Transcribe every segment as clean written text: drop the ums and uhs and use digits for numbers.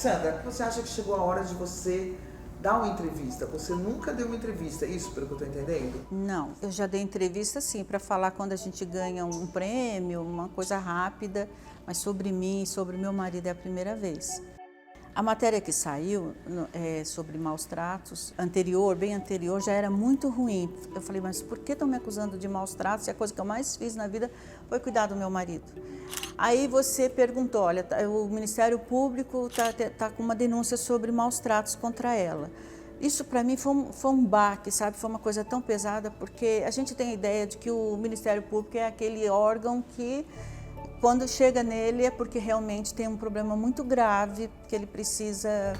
Sandra, você acha que chegou a hora de você dar uma entrevista? Você nunca deu uma entrevista, é isso pelo que eu estou entendendo? Não, eu já dei entrevista sim, para falar quando a gente ganha um prêmio, uma coisa rápida, mas sobre mim e sobre meu marido é a primeira vez. A matéria que saiu sobre maus tratos, bem anterior, já era muito ruim. Eu falei, mas por que estão me acusando de maus tratos? E a coisa que eu mais fiz na vida foi cuidar do meu marido. Aí você perguntou, olha, o Ministério Público tá com uma denúncia sobre maus tratos contra ela. Isso para mim foi um baque, sabe? Foi uma coisa tão pesada, porque a gente tem a ideia de que o Ministério Público é aquele órgão que, quando chega nele, é porque realmente tem um problema muito grave, que ele precisa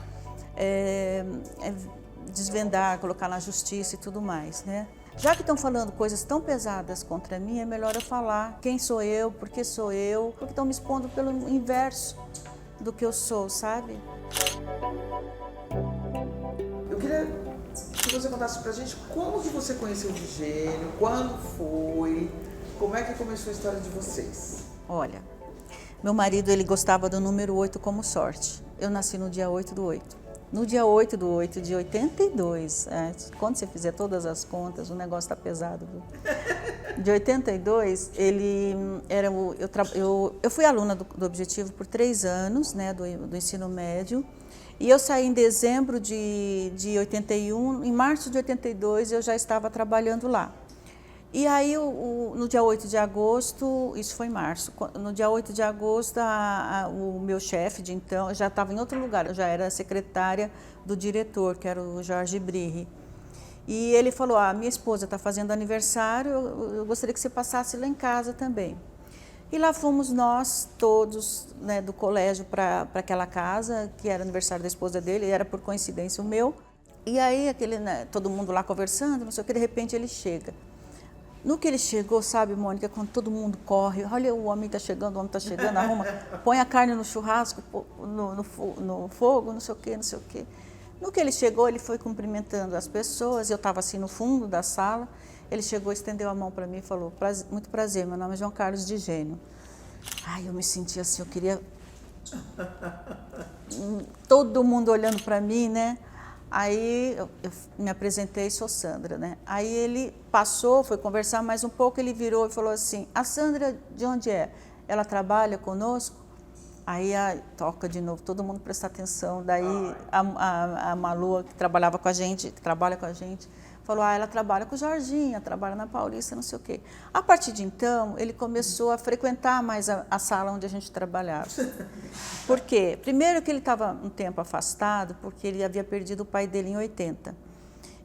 desvendar, colocar na justiça e tudo mais, né? Já que estão falando coisas tão pesadas contra mim, é melhor eu falar quem sou eu, por que sou eu, porque estão me expondo pelo inverso do que eu sou, sabe? Eu queria que você contasse pra gente como que você conheceu o Vigênio, quando foi, como é que começou a história de vocês? Olha, meu marido ele gostava do número 8 como sorte. Eu nasci no dia 8/8. No dia 8/8 de 82, quando você fizer todas as contas, o negócio está pesado, viu? De 82, ele era eu fui aluna do Objetivo por 3 anos, né, do ensino médio, e eu saí em dezembro de 81, em março de 82 eu já estava trabalhando lá. E aí, no dia 8 de agosto, isso foi em março, no dia 8 de agosto, o meu chefe de então, já estava em outro lugar, eu já era secretária do diretor, que era o Jorge Briri. E ele falou, minha esposa está fazendo aniversário, eu gostaria que você passasse lá em casa também. E lá fomos nós todos, né, do colégio para aquela casa, que era aniversário da esposa dele, e era por coincidência o meu. E aí, todo mundo lá conversando, não sei o que, de repente ele chega. No que ele chegou, sabe, Mônica, quando todo mundo corre, olha, o homem está chegando, arruma, põe a carne no churrasco, no fogo, não sei o quê, não sei o quê. No que ele chegou, ele foi cumprimentando as pessoas, eu estava assim no fundo da sala, ele chegou, estendeu a mão para mim e falou, muito prazer, meu nome é João Carlos de Gênio. Ai, eu me senti assim, eu queria... Todo mundo olhando para mim, né? Aí eu me apresentei, sou Sandra, né? Aí ele passou, foi conversar mais um pouco, ele virou e falou assim, a Sandra de onde é? Ela trabalha conosco? Aí toca de novo, todo mundo presta atenção, daí a Malu, que trabalha com a gente, falou, ela trabalha com o Jorginho, trabalha na Paulista, não sei o quê. A partir de então, ele começou a frequentar mais a sala onde a gente trabalhava. Por quê? Primeiro que ele estava um tempo afastado, porque ele havia perdido o pai dele em 80.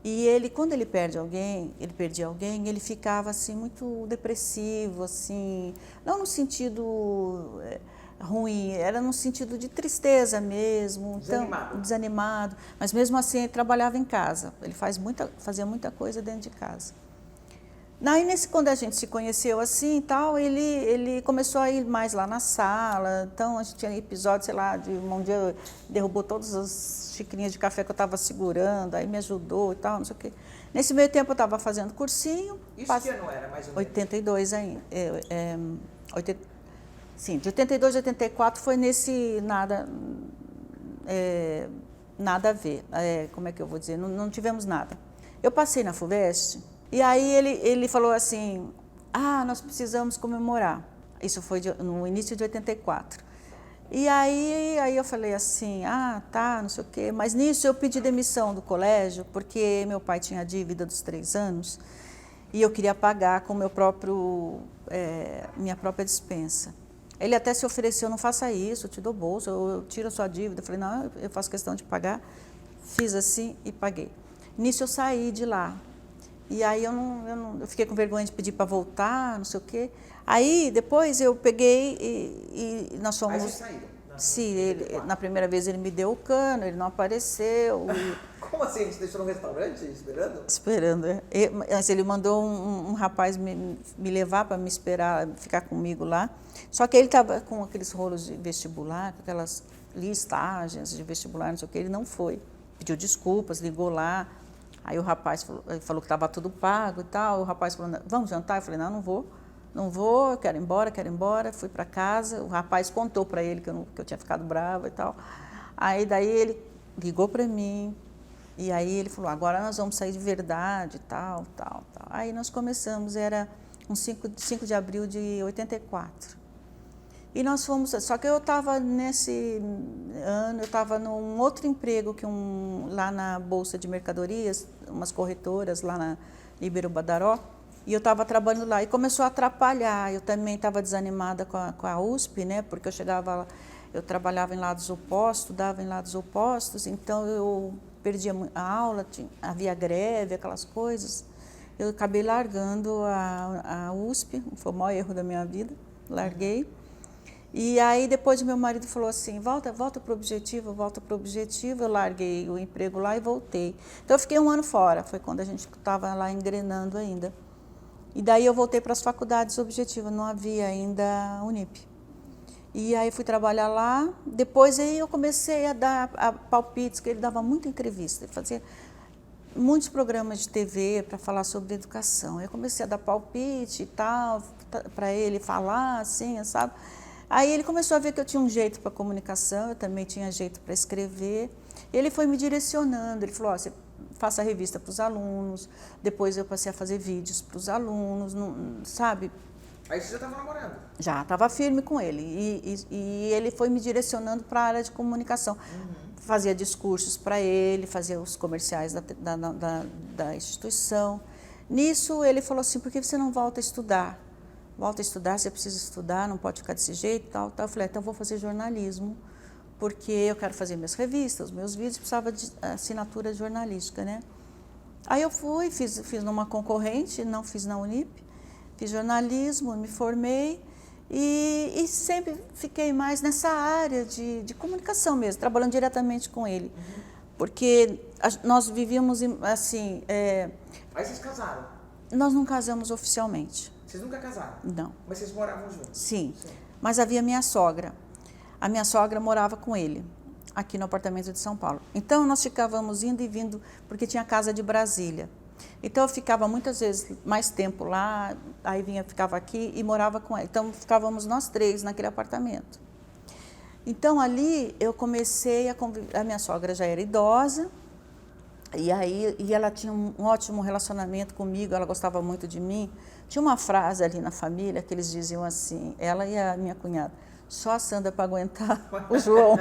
E ele, quando ele perdia alguém, ele ficava assim muito depressivo, assim, não no sentido ruim, era no sentido de tristeza mesmo, desanimado, mas mesmo assim ele trabalhava em casa, ele fazia muita coisa dentro de casa. Daí, quando a gente se conheceu assim e tal, ele começou a ir mais lá na sala, então a gente tinha episódios, sei lá, de um dia derrubou todas as xicrinhas de café que eu estava segurando, aí me ajudou e tal, não sei o quê. Nesse meio tempo eu estava fazendo cursinho. Isso que ano era, mais ou menos? 82 ainda. Sim, de 82 a 84 foi nesse nada a ver, como é que eu vou dizer, não tivemos nada. Eu passei na FUVEST e aí ele falou assim, nós precisamos comemorar, isso foi no início de 84. E aí eu falei assim, tá, não sei o quê, mas nisso eu pedi demissão do colégio, porque meu pai tinha dívida dos 3 anos e eu queria pagar com minha própria dispensa. Ele até se ofereceu, não faça isso, eu te dou bolsa, eu tiro a sua dívida. Eu falei, não, eu faço questão de pagar. Fiz assim e paguei. Nisso eu saí de lá. E aí eu fiquei com vergonha de pedir para voltar, não sei o quê. Aí depois eu peguei e nós fomos... Aí vocês saíram? Sim, na primeira vez ele me deu o cano, ele não apareceu. Como assim? Ele te deixou no restaurante esperando? Esperando, Mas ele mandou um rapaz me levar para me esperar, ficar comigo lá. Só que ele estava com aqueles rolos de vestibular, com aquelas listagens de vestibular, não sei o que, ele não foi. Pediu desculpas, ligou lá. Aí o rapaz falou que estava tudo pago e tal. O rapaz falou, vamos jantar? Eu falei, não vou, eu quero ir embora. Fui para casa, o rapaz contou para ele que eu tinha ficado brava e tal. Aí daí ele ligou para mim, e aí ele falou, agora nós vamos sair de verdade, tal. Aí nós começamos, era um 5 de abril de 84. E nós fomos, só que eu estava nesse ano, eu estava num outro emprego lá na Bolsa de Mercadorias, umas corretoras lá na Ibero Badaró, e eu estava trabalhando lá e começou a atrapalhar. Eu também estava desanimada com a USP, né? Porque eu chegava, eu trabalhava em lados opostos, estudava em lados opostos, então eu perdia a aula, havia greve, aquelas coisas. Eu acabei largando a USP, foi o maior erro da minha vida, larguei. E aí depois meu marido falou assim, volta para o Objetivo, eu larguei o emprego lá e voltei. Então eu fiquei um ano fora, foi quando a gente estava lá engrenando ainda. E daí eu voltei para as faculdades Objetivo, não havia ainda Unip. E aí fui trabalhar lá, depois aí eu comecei a dar palpites, que ele dava muita entrevista, ele fazia muitos programas de TV para falar sobre educação. Eu comecei a dar palpite e tal, para ele falar assim, sabe? Aí ele começou a ver que eu tinha um jeito para comunicação, eu também tinha jeito para escrever. Ele foi me direcionando, ele falou, você faça revista para os alunos, depois eu passei a fazer vídeos para os alunos, sabe? Aí você já estava namorando? Já, estava firme com ele. E ele foi me direcionando para a área de comunicação. Fazia discursos para ele, fazia os comerciais da instituição. Nisso ele falou assim, por que você não volta a estudar? Volta a estudar, você precisa estudar, não pode ficar desse jeito, tal. Eu falei, então eu vou fazer jornalismo, porque eu quero fazer minhas revistas, meus vídeos, precisava de assinatura jornalística, né? Aí eu fui, fiz numa concorrente, não fiz na Unip, fiz jornalismo, me formei e sempre fiquei mais nessa área de comunicação mesmo, trabalhando diretamente com ele. Porque nós vivíamos assim... Aí vocês casaram? Nós não casamos oficialmente. Vocês nunca casaram? Não. Mas vocês moravam juntos? Sim. Mas havia minha sogra. A minha sogra morava com ele, aqui no apartamento de São Paulo. Então, nós ficávamos indo e vindo, porque tinha casa de Brasília. Então, eu ficava muitas vezes mais tempo lá, aí ficava aqui e morava com ele. Então, ficávamos nós três naquele apartamento. Então, ali eu comecei a conviver. A minha sogra já era idosa, e ela tinha um ótimo relacionamento comigo, ela gostava muito de mim. Tinha uma frase ali na família que eles diziam assim, ela e a minha cunhada, só a Sandra para aguentar o João.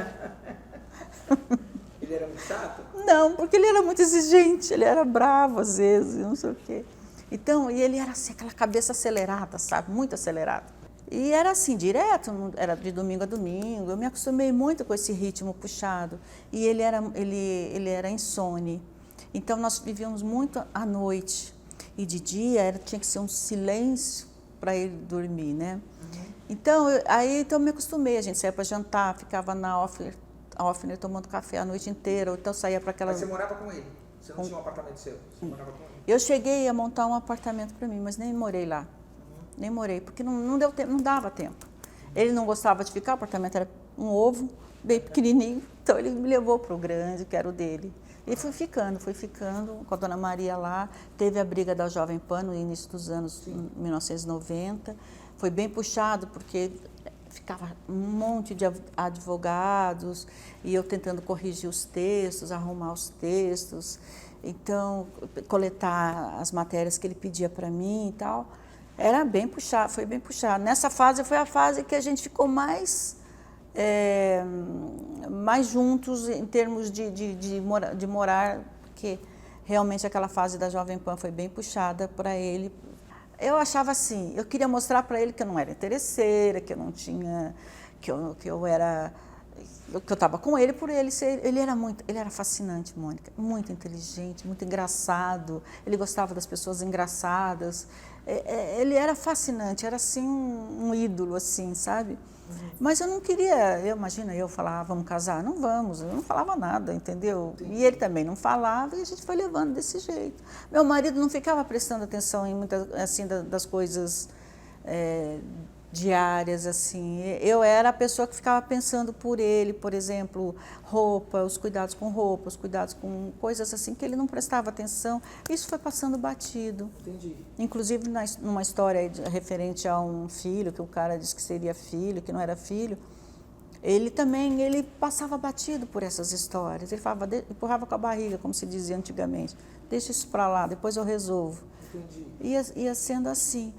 Ele era muito chato? Não, porque ele era muito exigente, ele era bravo às vezes, não sei o quê. Então, e ele era assim, aquela cabeça acelerada, sabe, muito acelerada. E era assim, direto, era de domingo a domingo, eu me acostumei muito com esse ritmo puxado. E ele era insone. Então, nós vivíamos muito à noite. E de dia tinha que ser um silêncio para ele dormir, né? Então, eu me acostumei, a gente saía para jantar, ficava na Offner tomando café a noite inteira, ou então saía para aquela... Mas você morava com ele? Você não tinha um apartamento seu? Você morava com ele? Eu cheguei a montar um apartamento para mim, mas nem morei lá. Nem morei, porque não deu tempo, não dava tempo. Ele não gostava de ficar, o apartamento era um ovo, bem pequenininho, então ele me levou para o grande, que era o dele. E fui ficando com a dona Maria lá, teve a briga da Jovem Pan no início dos anos 1990, foi bem puxado porque ficava um monte de advogados e eu tentando corrigir os textos, arrumar os textos, então coletar as matérias que ele pedia para mim e tal. Era bem puxado, foi bem puxado. Nessa fase foi a fase que a gente ficou mais juntos em termos de morar, porque realmente aquela fase da Jovem Pan foi bem puxada para ele. Eu achava assim, eu queria mostrar para ele que eu não era interesseira, que eu não tinha, que eu estava com ele por ele ser, ele era fascinante, Mônica, muito inteligente, muito engraçado, ele gostava das pessoas engraçadas, ele era fascinante, era assim um ídolo, assim, sabe? Mas eu não queria, imagina, eu falava, vamos casar? Não vamos, eu não falava nada, entendeu? E ele também não falava e a gente foi levando desse jeito. Meu marido não ficava prestando atenção em muitas, assim, das coisas diárias, assim. Eu era a pessoa que ficava pensando por ele, por exemplo, roupa, os cuidados com roupa, os cuidados com coisas assim que ele não prestava atenção. Isso foi passando batido. Entendi. Inclusive numa história referente a um filho, que o cara disse que seria filho, que não era filho. ele também, ele passava batido por essas histórias. Ele falava, empurrava com a barriga, como se dizia antigamente. Deixa isso para lá, depois eu resolvo. Entendi. Ia sendo assim.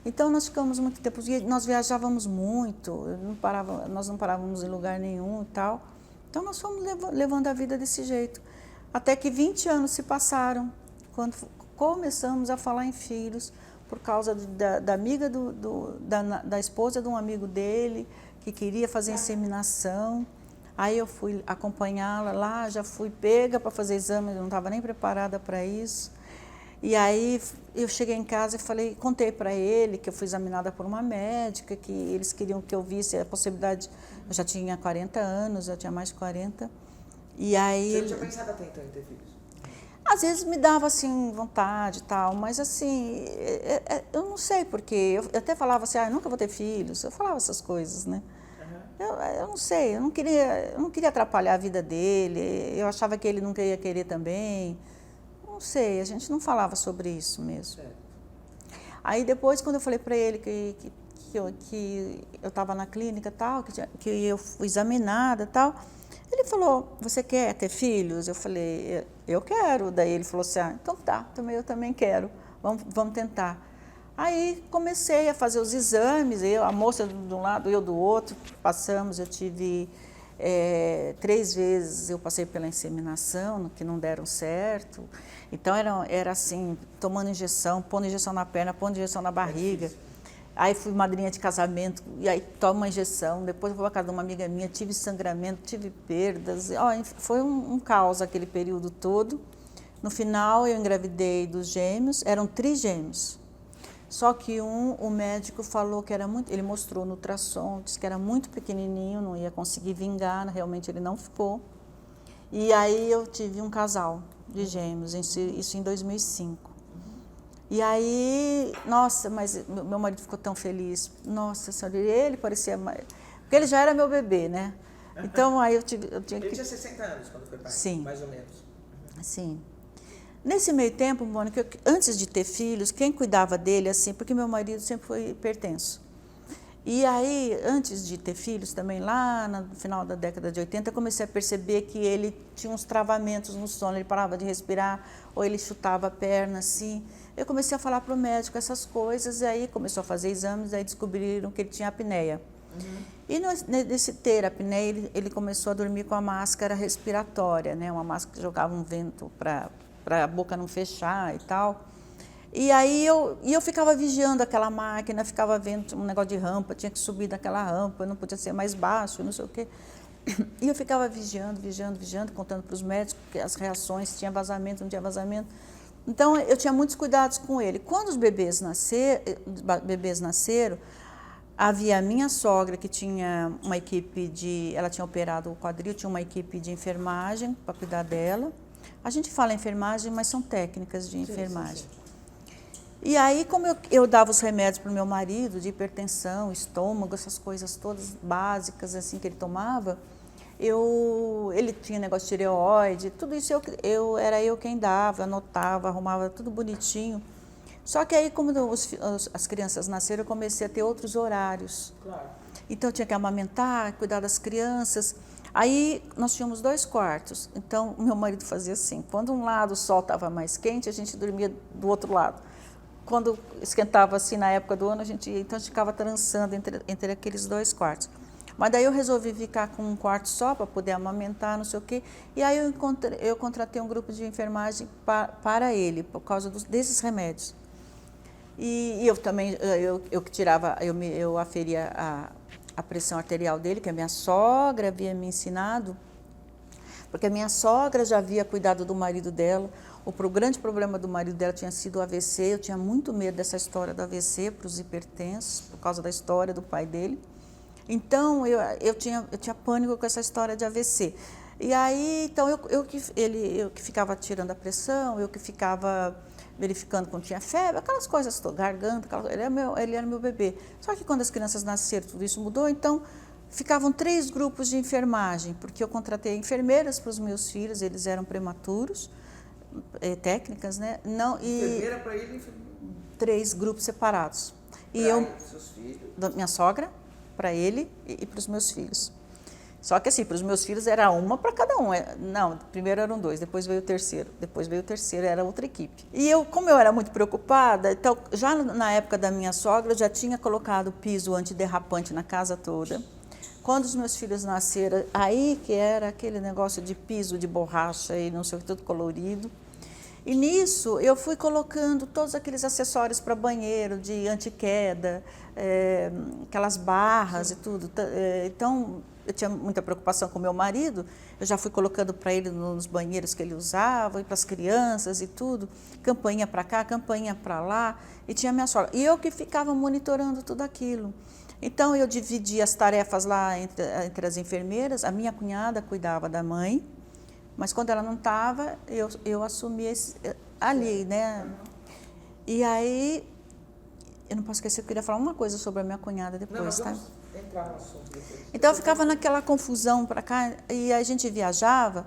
Então, nós ficamos muito tempo, nós viajávamos muito, nós não parávamos em lugar nenhum e tal. Então, nós fomos levando a vida desse jeito. Até que 20 anos se passaram, quando começamos a falar em filhos, por causa da amiga da esposa de um amigo dele, que queria fazer inseminação. Aí eu fui acompanhá-la lá, já fui pega para fazer exame, eu não estava nem preparada para isso. E aí eu cheguei em casa e contei para ele que eu fui examinada por uma médica, que eles queriam que eu visse a possibilidade. Eu já tinha 40 anos, já tinha mais de 40. E aí Você não tinha pensado até então em ter filhos? às vezes me dava assim vontade e tal, mas assim, eu não sei porque. Eu até falava assim, nunca vou ter filhos. Eu falava essas coisas, né? Eu não sei, eu não queria atrapalhar a vida dele. Eu achava que ele nunca ia querer também. Não sei, a gente não falava sobre isso mesmo. Certo. Aí depois, quando eu falei para ele que eu estava na clínica tal, que eu fui examinada tal, ele falou, você quer ter filhos? Eu falei, eu quero. Daí ele falou assim, então tá, eu também quero, vamos tentar. Aí comecei a fazer os exames, a moça de um lado, eu do outro, passamos, eu tive 3 vezes, eu passei pela inseminação, que não deram certo. Então era assim, tomando injeção, pondo injeção na perna, pondo injeção na barriga. Aí fui madrinha de casamento, e aí tomo uma injeção, depois eu vou para casa de uma amiga minha, tive sangramento, tive perdas. Foi um caos aquele período todo. No final eu engravidei dos gêmeos, eram 3 gêmeos. Só que o médico falou que era muito, ele mostrou no ultrassom, disse que era muito pequenininho, não ia conseguir vingar, realmente ele não ficou. E aí eu tive um casal de gêmeos, isso em 2005. E aí, nossa, mas meu marido ficou tão feliz. Nossa senhora, ele parecia... Porque ele já era meu bebê, né? Então aí eu tinha que... Ele tinha 60 anos quando foi pai? Sim. Mais ou menos. Sim. Nesse meio tempo, Mônica, antes de ter filhos, quem cuidava dele, assim, porque meu marido sempre foi hipertenso. E aí, antes de ter filhos, também lá no final da década de 80, eu comecei a perceber que ele tinha uns travamentos no sono, ele parava de respirar, ou ele chutava a perna, assim. Eu comecei a falar para o médico essas coisas, e aí começou a fazer exames, aí descobriram que ele tinha apneia. E nesse ter apneia, ele começou a dormir com a máscara respiratória, né? Uma máscara que jogava um vento para a boca não fechar e tal. E aí eu ficava vigiando aquela máquina, ficava vendo um negócio de rampa, tinha que subir daquela rampa, não podia ser mais baixo, não sei o quê. E eu ficava vigiando, contando para os médicos as reações, tinha vazamento, não tinha vazamento. Então, eu tinha muitos cuidados com ele. Quando os bebês nasceram, havia a minha sogra, que tinha uma equipe ela tinha operado o quadril, tinha uma equipe de enfermagem para cuidar dela. A gente fala enfermagem, mas são técnicas de enfermagem. Sim. E aí, como eu dava os remédios para o meu marido, de hipertensão, estômago, essas coisas todas básicas assim que ele tomava, ele tinha negócio de tireoide, tudo isso era eu quem dava, anotava, arrumava tudo bonitinho. Só que aí, como as crianças nasceram, eu comecei a ter outros horários. Claro. Então, eu tinha que amamentar, cuidar das crianças. Aí, nós tínhamos 2 quartos. Então, o meu marido fazia assim, quando um lado o sol estava mais quente, a gente dormia do outro lado. Quando esquentava assim na época do ano, a gente ficava trançando entre aqueles 2 quartos. Mas daí eu resolvi ficar com um quarto só para poder amamentar, não sei o quê. E aí eu contratei um grupo de enfermagem para ele, por causa desses remédios. E eu também, eu aferia a pressão arterial dele, que a minha sogra havia me ensinado, porque a minha sogra já havia cuidado do marido dela. O grande problema do marido dela tinha sido o AVC, eu tinha muito medo dessa história do AVC para os hipertensos, por causa da história do pai dele. Então, eu tinha pânico com essa história de AVC. E aí, então, eu que ficava tirando a pressão, eu que ficava verificando quando tinha febre, aquelas coisas todas, garganta, ele era meu bebê. Só que quando as crianças nasceram, tudo isso mudou, então ficavam 3 grupos de enfermagem, porque eu contratei enfermeiras para os meus filhos, eles eram prematuros, técnicas, né? Enfermeira para ele? 3 grupos separados. Para seus filhos? Minha sogra, para ele e para os meus filhos. Só que assim, para os meus filhos era uma para cada um. Não, primeiro eram 2, depois veio o terceiro, era outra equipe. E eu, como eu era muito preocupada, então já na época da minha sogra, eu já tinha colocado piso antiderrapante na casa toda. Quando os meus filhos nasceram, aí que era aquele negócio de piso de borracha e não sei o que, tudo colorido. E nisso eu fui colocando todos aqueles acessórios para banheiro, de antiqueda, aquelas barras e tudo. Então, eu tinha muita preocupação com o meu marido, eu já fui colocando para ele nos banheiros que ele usava, e para as crianças e tudo, campainha para cá, campainha para lá, e tinha minha sogra. E eu que ficava monitorando tudo aquilo. Então, eu dividia as tarefas lá entre as enfermeiras, a minha cunhada cuidava da mãe, mas quando ela não estava, eu assumia ali, né? E aí, eu não posso esquecer, eu queria falar uma coisa sobre a minha cunhada depois, tá? Entrar no assunto depois. Então eu ficava naquela confusão para cá e a gente viajava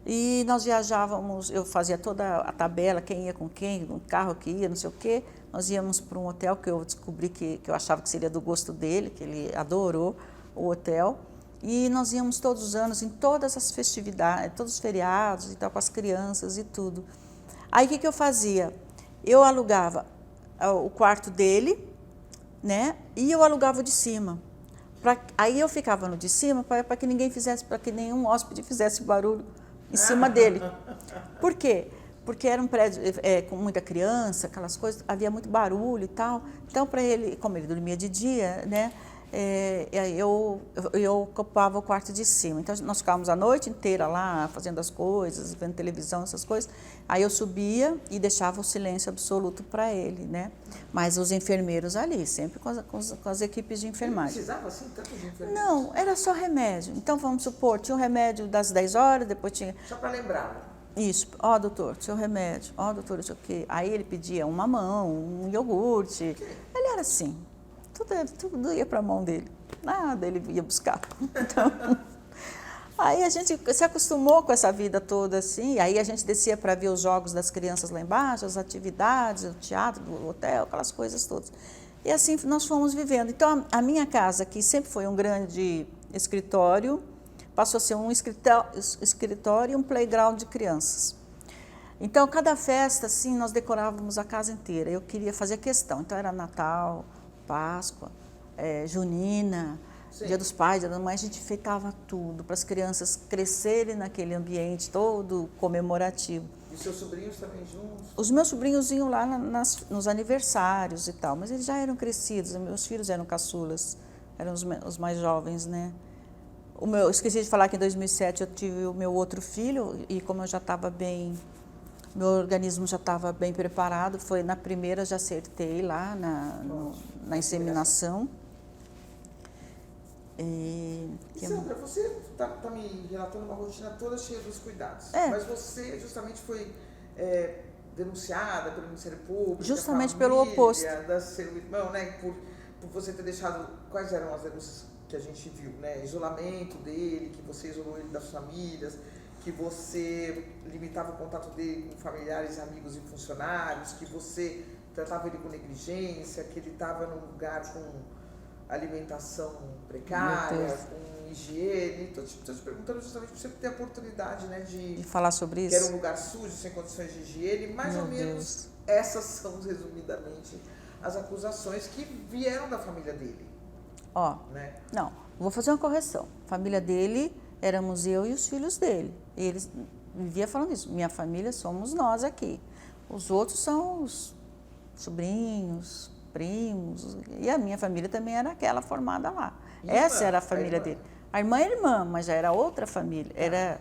e nós viajávamos, eu fazia toda a tabela, quem ia com quem, no carro que ia, não sei o quê. Nós íamos para um hotel que eu descobri que eu achava que seria do gosto dele, que ele adorou o hotel. E nós íamos todos os anos em todas as festividades, todos os feriados e tal, com as crianças e tudo. Aí o que eu fazia? Eu alugava o quarto dele, né? E eu alugava o de cima. Aí eu ficava no de cima para que ninguém fizesse, para que nenhum hóspede fizesse barulho em cima dele. Por quê? Porque era um prédio com muita criança, aquelas coisas, havia muito barulho e tal. Então, para ele, como ele dormia de dia, né? Eu ocupava o quarto de cima. Então, nós ficávamos a noite inteira lá, fazendo as coisas, vendo televisão, essas coisas. Aí eu subia e deixava o silêncio absoluto para ele, né? Mas os enfermeiros ali, sempre com as equipes de enfermagem. Precisava assim, tanto de enfermeiros? Não, era só remédio. Então, vamos supor, tinha um remédio das 10 horas, depois tinha... Só para lembrar. Isso, doutor, seu remédio, doutor, isso aqui. Aí ele pedia um mamão, um iogurte. Ele era assim. Tudo ia para a mão dele, nada ele ia buscar. Então, aí a gente se acostumou com essa vida toda assim, aí a gente descia para ver os jogos das crianças lá embaixo, as atividades, o teatro do hotel, aquelas coisas todas. E assim nós fomos vivendo. Então a minha casa, que sempre foi um grande escritório, passou a ser um escritório e um playground de crianças. Então cada festa, assim, nós decorávamos a casa inteira, eu queria fazer questão, então era Natal, Páscoa, Junina, sim, Dia dos Pais, Dia da Mãe, a gente enfeitava tudo para as crianças crescerem naquele ambiente todo comemorativo. E seus sobrinhos também juntos? Os meus sobrinhos iam lá nos aniversários e tal, mas eles já eram crescidos, meus filhos eram caçulas, eram os mais jovens, né? Esqueci de falar que em 2007 eu tive o meu outro filho e como eu já estava bem... Meu organismo já estava bem preparado, foi na primeira, já acertei lá na inseminação. E Sandra, você está me relatando uma rotina toda cheia dos cuidados, mas você justamente foi denunciada pelo Ministério Público, justamente pelo oposto. Da seu irmão, né, por você ter deixado, quais eram as denúncias que a gente viu, né, isolamento dele, que você isolou ele das famílias, que você limitava o contato dele com familiares, amigos e funcionários, que você tratava ele com negligência, que ele estava num lugar com alimentação precária, com higiene. Estou te perguntando justamente para você ter a oportunidade, né, de falar sobre isso. Que era um lugar sujo, sem condições de higiene, mais ou menos essas são, resumidamente, as acusações que vieram da família dele. Né? Não, vou fazer uma correção. A família dele... éramos eu e os filhos dele. Ele vivia falando isso. Minha família somos nós aqui. Os outros são os sobrinhos, primos. E a minha família também era aquela formada lá. Essa era a família dele. A irmã é irmã, mas já era outra família. Era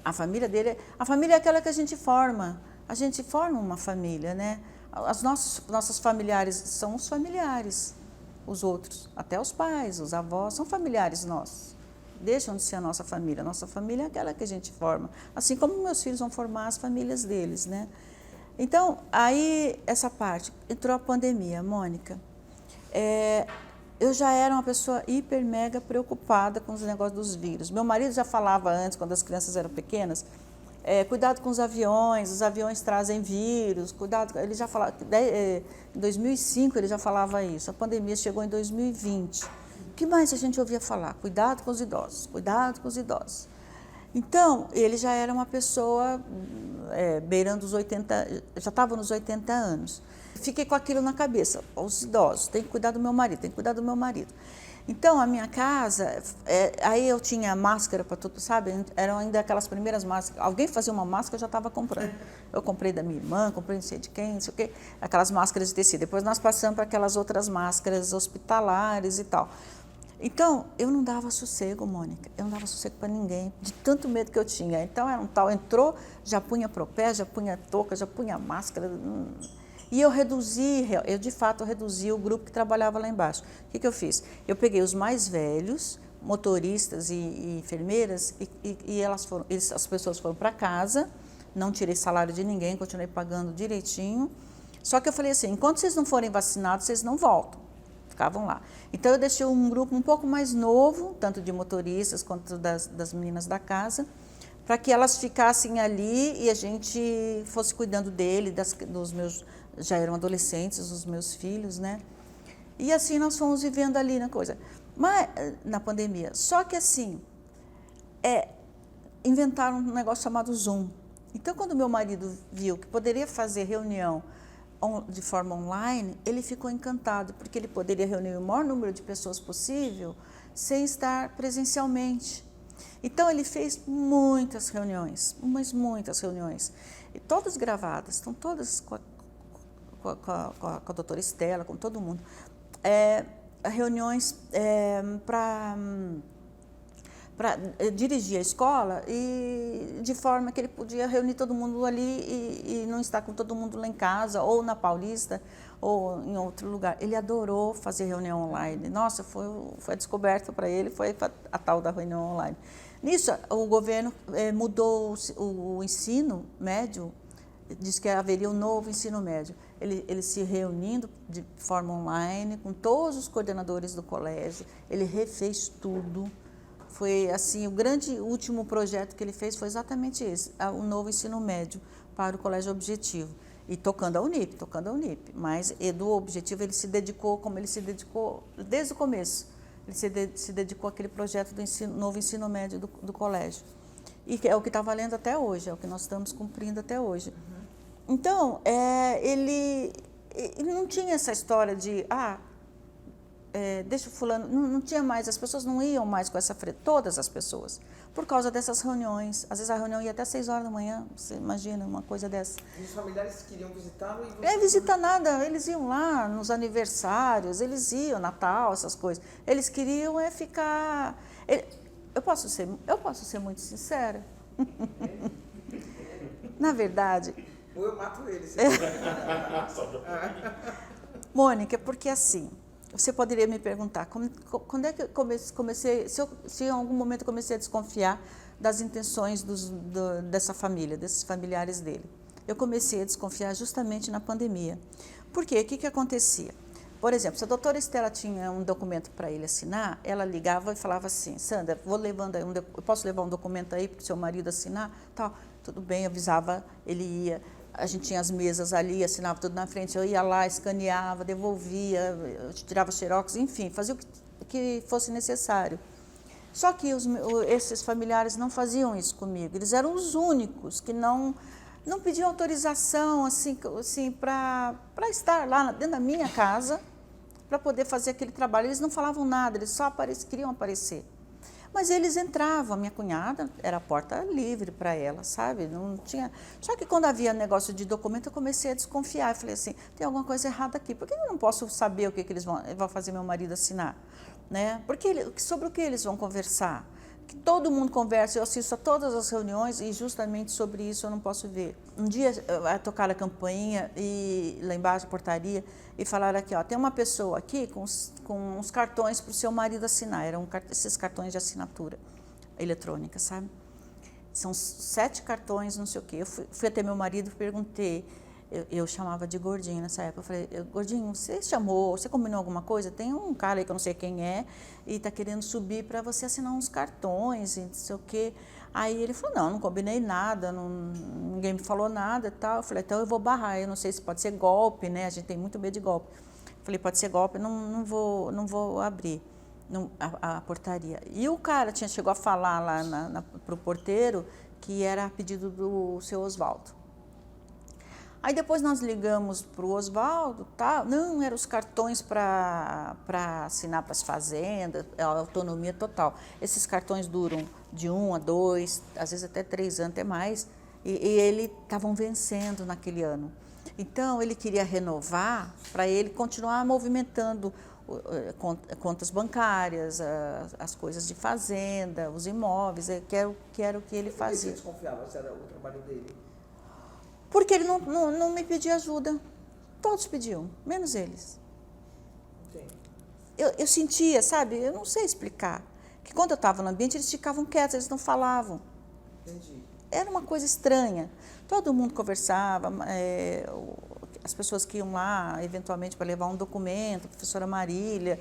a família dele. A família é aquela que a gente forma. A gente forma uma família, né? Os nossos familiares são os familiares. Os outros, até os pais, os avós, são familiares nossos. Deixam de ser a nossa família. A nossa família é aquela que a gente forma. Assim como meus filhos vão formar as famílias deles, né? Então, aí, essa parte. Entrou a pandemia, Mônica. Eu já era uma pessoa hiper, mega preocupada com os negócios dos vírus. Meu marido já falava antes, quando as crianças eram pequenas, cuidado com os aviões trazem vírus, cuidado. Ele já falava, em 2005 ele já falava isso. A pandemia chegou em 2020. que mais a gente ouvia falar? Cuidado com os idosos, cuidado com os idosos. Então, ele já era uma pessoa beirando os 80, já estava nos 80 anos. Fiquei com aquilo na cabeça, os idosos, tem que cuidar do meu marido, tem que cuidar do meu marido. Então, a minha casa, aí eu tinha máscara para tudo, sabe? Eram ainda aquelas primeiras máscaras. Alguém fazia uma máscara, eu já estava comprando. Eu comprei da minha irmã, comprei não sei de quem, não sei o quê. Aquelas máscaras de tecido. Depois nós passamos para aquelas outras máscaras hospitalares e tal. Então, eu não dava sossego, Mônica. Eu não dava sossego para ninguém, de tanto medo que eu tinha. Então, era um tal, entrou, já punha propé, já punha touca, já punha máscara. E eu de fato reduzi o grupo que trabalhava lá embaixo. O que eu fiz? Eu peguei os mais velhos, motoristas e enfermeiras, e as pessoas foram para casa, não tirei salário de ninguém, continuei pagando direitinho. Só que eu falei assim, enquanto vocês não forem vacinados, vocês não voltam. Ficavam lá. Então, eu deixei um grupo um pouco mais novo, tanto de motoristas quanto das meninas da casa, para que elas ficassem ali e a gente fosse cuidando dele, dos meus, já eram adolescentes, os meus filhos, né? E assim nós fomos vivendo ali na coisa, mas na pandemia. Só que assim, inventaram um negócio chamado Zoom. Então, quando meu marido viu que poderia fazer reunião de forma online, ele ficou encantado, porque ele poderia reunir o maior número de pessoas possível sem estar presencialmente. Então, ele fez muitas reuniões, muitas reuniões, e todas gravadas, estão todas com a doutora Estela, com todo mundo, reuniões para dirigir a escola, e de forma que ele podia reunir todo mundo ali e não estar com todo mundo lá em casa, ou na Paulista, ou em outro lugar. Ele adorou fazer reunião online. Nossa, foi a descoberta para ele, foi a tal da reunião online. Nisso, o governo mudou o ensino médio, disse que haveria um novo ensino médio. Ele se reunindo de forma online, com todos os coordenadores do colégio, ele refez tudo. Foi assim, o grande último projeto que ele fez foi exatamente esse, o novo ensino médio para o Colégio Objetivo. E tocando a Unip. Mas do Objetivo ele se dedicou, como ele se dedicou desde o começo. Ele se dedicou àquele projeto do novo ensino médio do colégio. E é o que está valendo até hoje, é o que nós estamos cumprindo até hoje. Uhum. Então, ele não tinha essa história de... deixa o fulano, não tinha mais, as pessoas não iam mais com essa frente, todas as pessoas, por causa dessas reuniões. Às vezes a reunião ia até 6 horas da manhã, você imagina uma coisa dessa. E os familiares queriam visitá-lo? Visitar nada, eles iam lá nos aniversários, eles iam, Natal, essas coisas. Eles queriam ficar... Eu posso ser muito sincera? Na verdade... Ou eu mato eles. Mônica, porque assim... Você poderia me perguntar, quando é que eu comecei, se em algum momento eu comecei a desconfiar das intenções dessa família, desses familiares dele. Eu comecei a desconfiar justamente na pandemia. Por quê? O que acontecia? Por exemplo, se a doutora Estela tinha um documento para ele assinar, ela ligava e falava assim, Sandra, eu posso levar um documento aí para o seu marido assinar? Tal. Tudo bem, avisava, ele ia. A gente tinha as mesas ali, assinava tudo na frente, eu ia lá, escaneava, devolvia, tirava xerox, enfim, fazia o que fosse necessário. Só que esses familiares não faziam isso comigo, eles eram os únicos que não pediam autorização assim para estar lá dentro da minha casa, para poder fazer aquele trabalho. Eles não falavam nada, eles só queriam aparecer. Mas eles entravam, a minha cunhada era a porta livre para ela, sabe? Não tinha... Só que quando havia negócio de documento, eu comecei a desconfiar. Eu falei assim, tem alguma coisa errada aqui. Por que eu não posso saber o que eles vão fazer meu marido assinar? Né? Sobre o que eles vão conversar? Que todo mundo conversa, eu assisto a todas as reuniões e justamente sobre isso eu não posso ver. Um dia tocaram a campainha e lá embaixo, a portaria, e falaram aqui, ó, tem uma pessoa aqui com uns cartões para o seu marido assinar. Eram esses cartões de assinatura eletrônica, sabe? São 7 cartões, não sei o quê. Eu fui até meu marido e perguntei, eu chamava de Gordinho nessa época, eu falei, Gordinho, você combinou alguma coisa? Tem um cara aí que eu não sei quem é e está querendo subir para você assinar uns cartões e não sei o quê. Aí ele falou, não combinei nada, ninguém me falou nada e tal. Eu falei, então eu vou barrar, eu não sei se pode ser golpe, né? A gente tem muito medo de golpe. Eu falei, pode ser golpe, não vou abrir. a portaria. E o cara chegou a falar lá para o porteiro que era a pedido do seu Oswaldo. Aí depois nós ligamos para o Oswaldo, tá? Não, eram os cartões para assinar para as fazendas, a autonomia total. Esses cartões duram de 1 a 2, às vezes até 3 anos, até mais, e eles estavam vencendo naquele ano. Então, ele queria renovar para ele continuar movimentando contas bancárias, as coisas de fazenda, os imóveis, que era o que ele fazia. Por que você desconfiava se era o trabalho dele? Porque ele não me pedia ajuda. Todos pediam, menos eles. Entendi. Eu sentia, sabe, eu não sei explicar, que quando eu estava no ambiente eles ficavam quietos, eles não falavam. Entendi. Era uma coisa estranha. Todo mundo conversava, as pessoas que iam lá, eventualmente, para levar um documento, a professora Marília,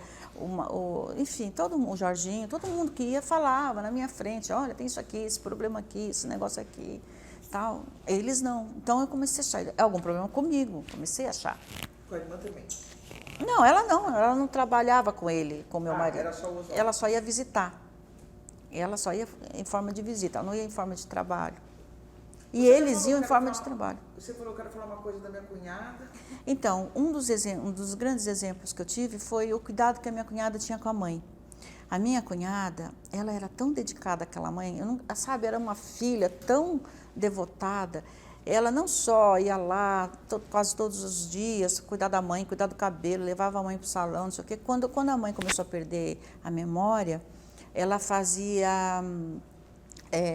enfim, o Jorginho, todo mundo que ia falava na minha frente, olha, tem isso aqui, esse problema aqui, esse negócio aqui, tal. Eles não. Então eu comecei a achar, algum problema comigo, comecei a achar. Com a irmã também? Não, ela não trabalhava com ele, com meu marido. Era só o Oswaldo. Ela só ia visitar. Ela só ia em forma de visita, ela não ia em forma de trabalho. E eles iam em forma de trabalho. Você falou que eu quero falar uma coisa da minha cunhada. Então, um dos grandes exemplos que eu tive foi o cuidado que a minha cunhada tinha com a mãe. A minha cunhada, ela era tão dedicada àquela mãe, sabe, era uma filha tão devotada. Ela não só ia lá quase todos os dias, cuidar da mãe, cuidar do cabelo, levava a mãe para o salão, não sei o quê. Quando a mãe começou a perder a memória, ela fazia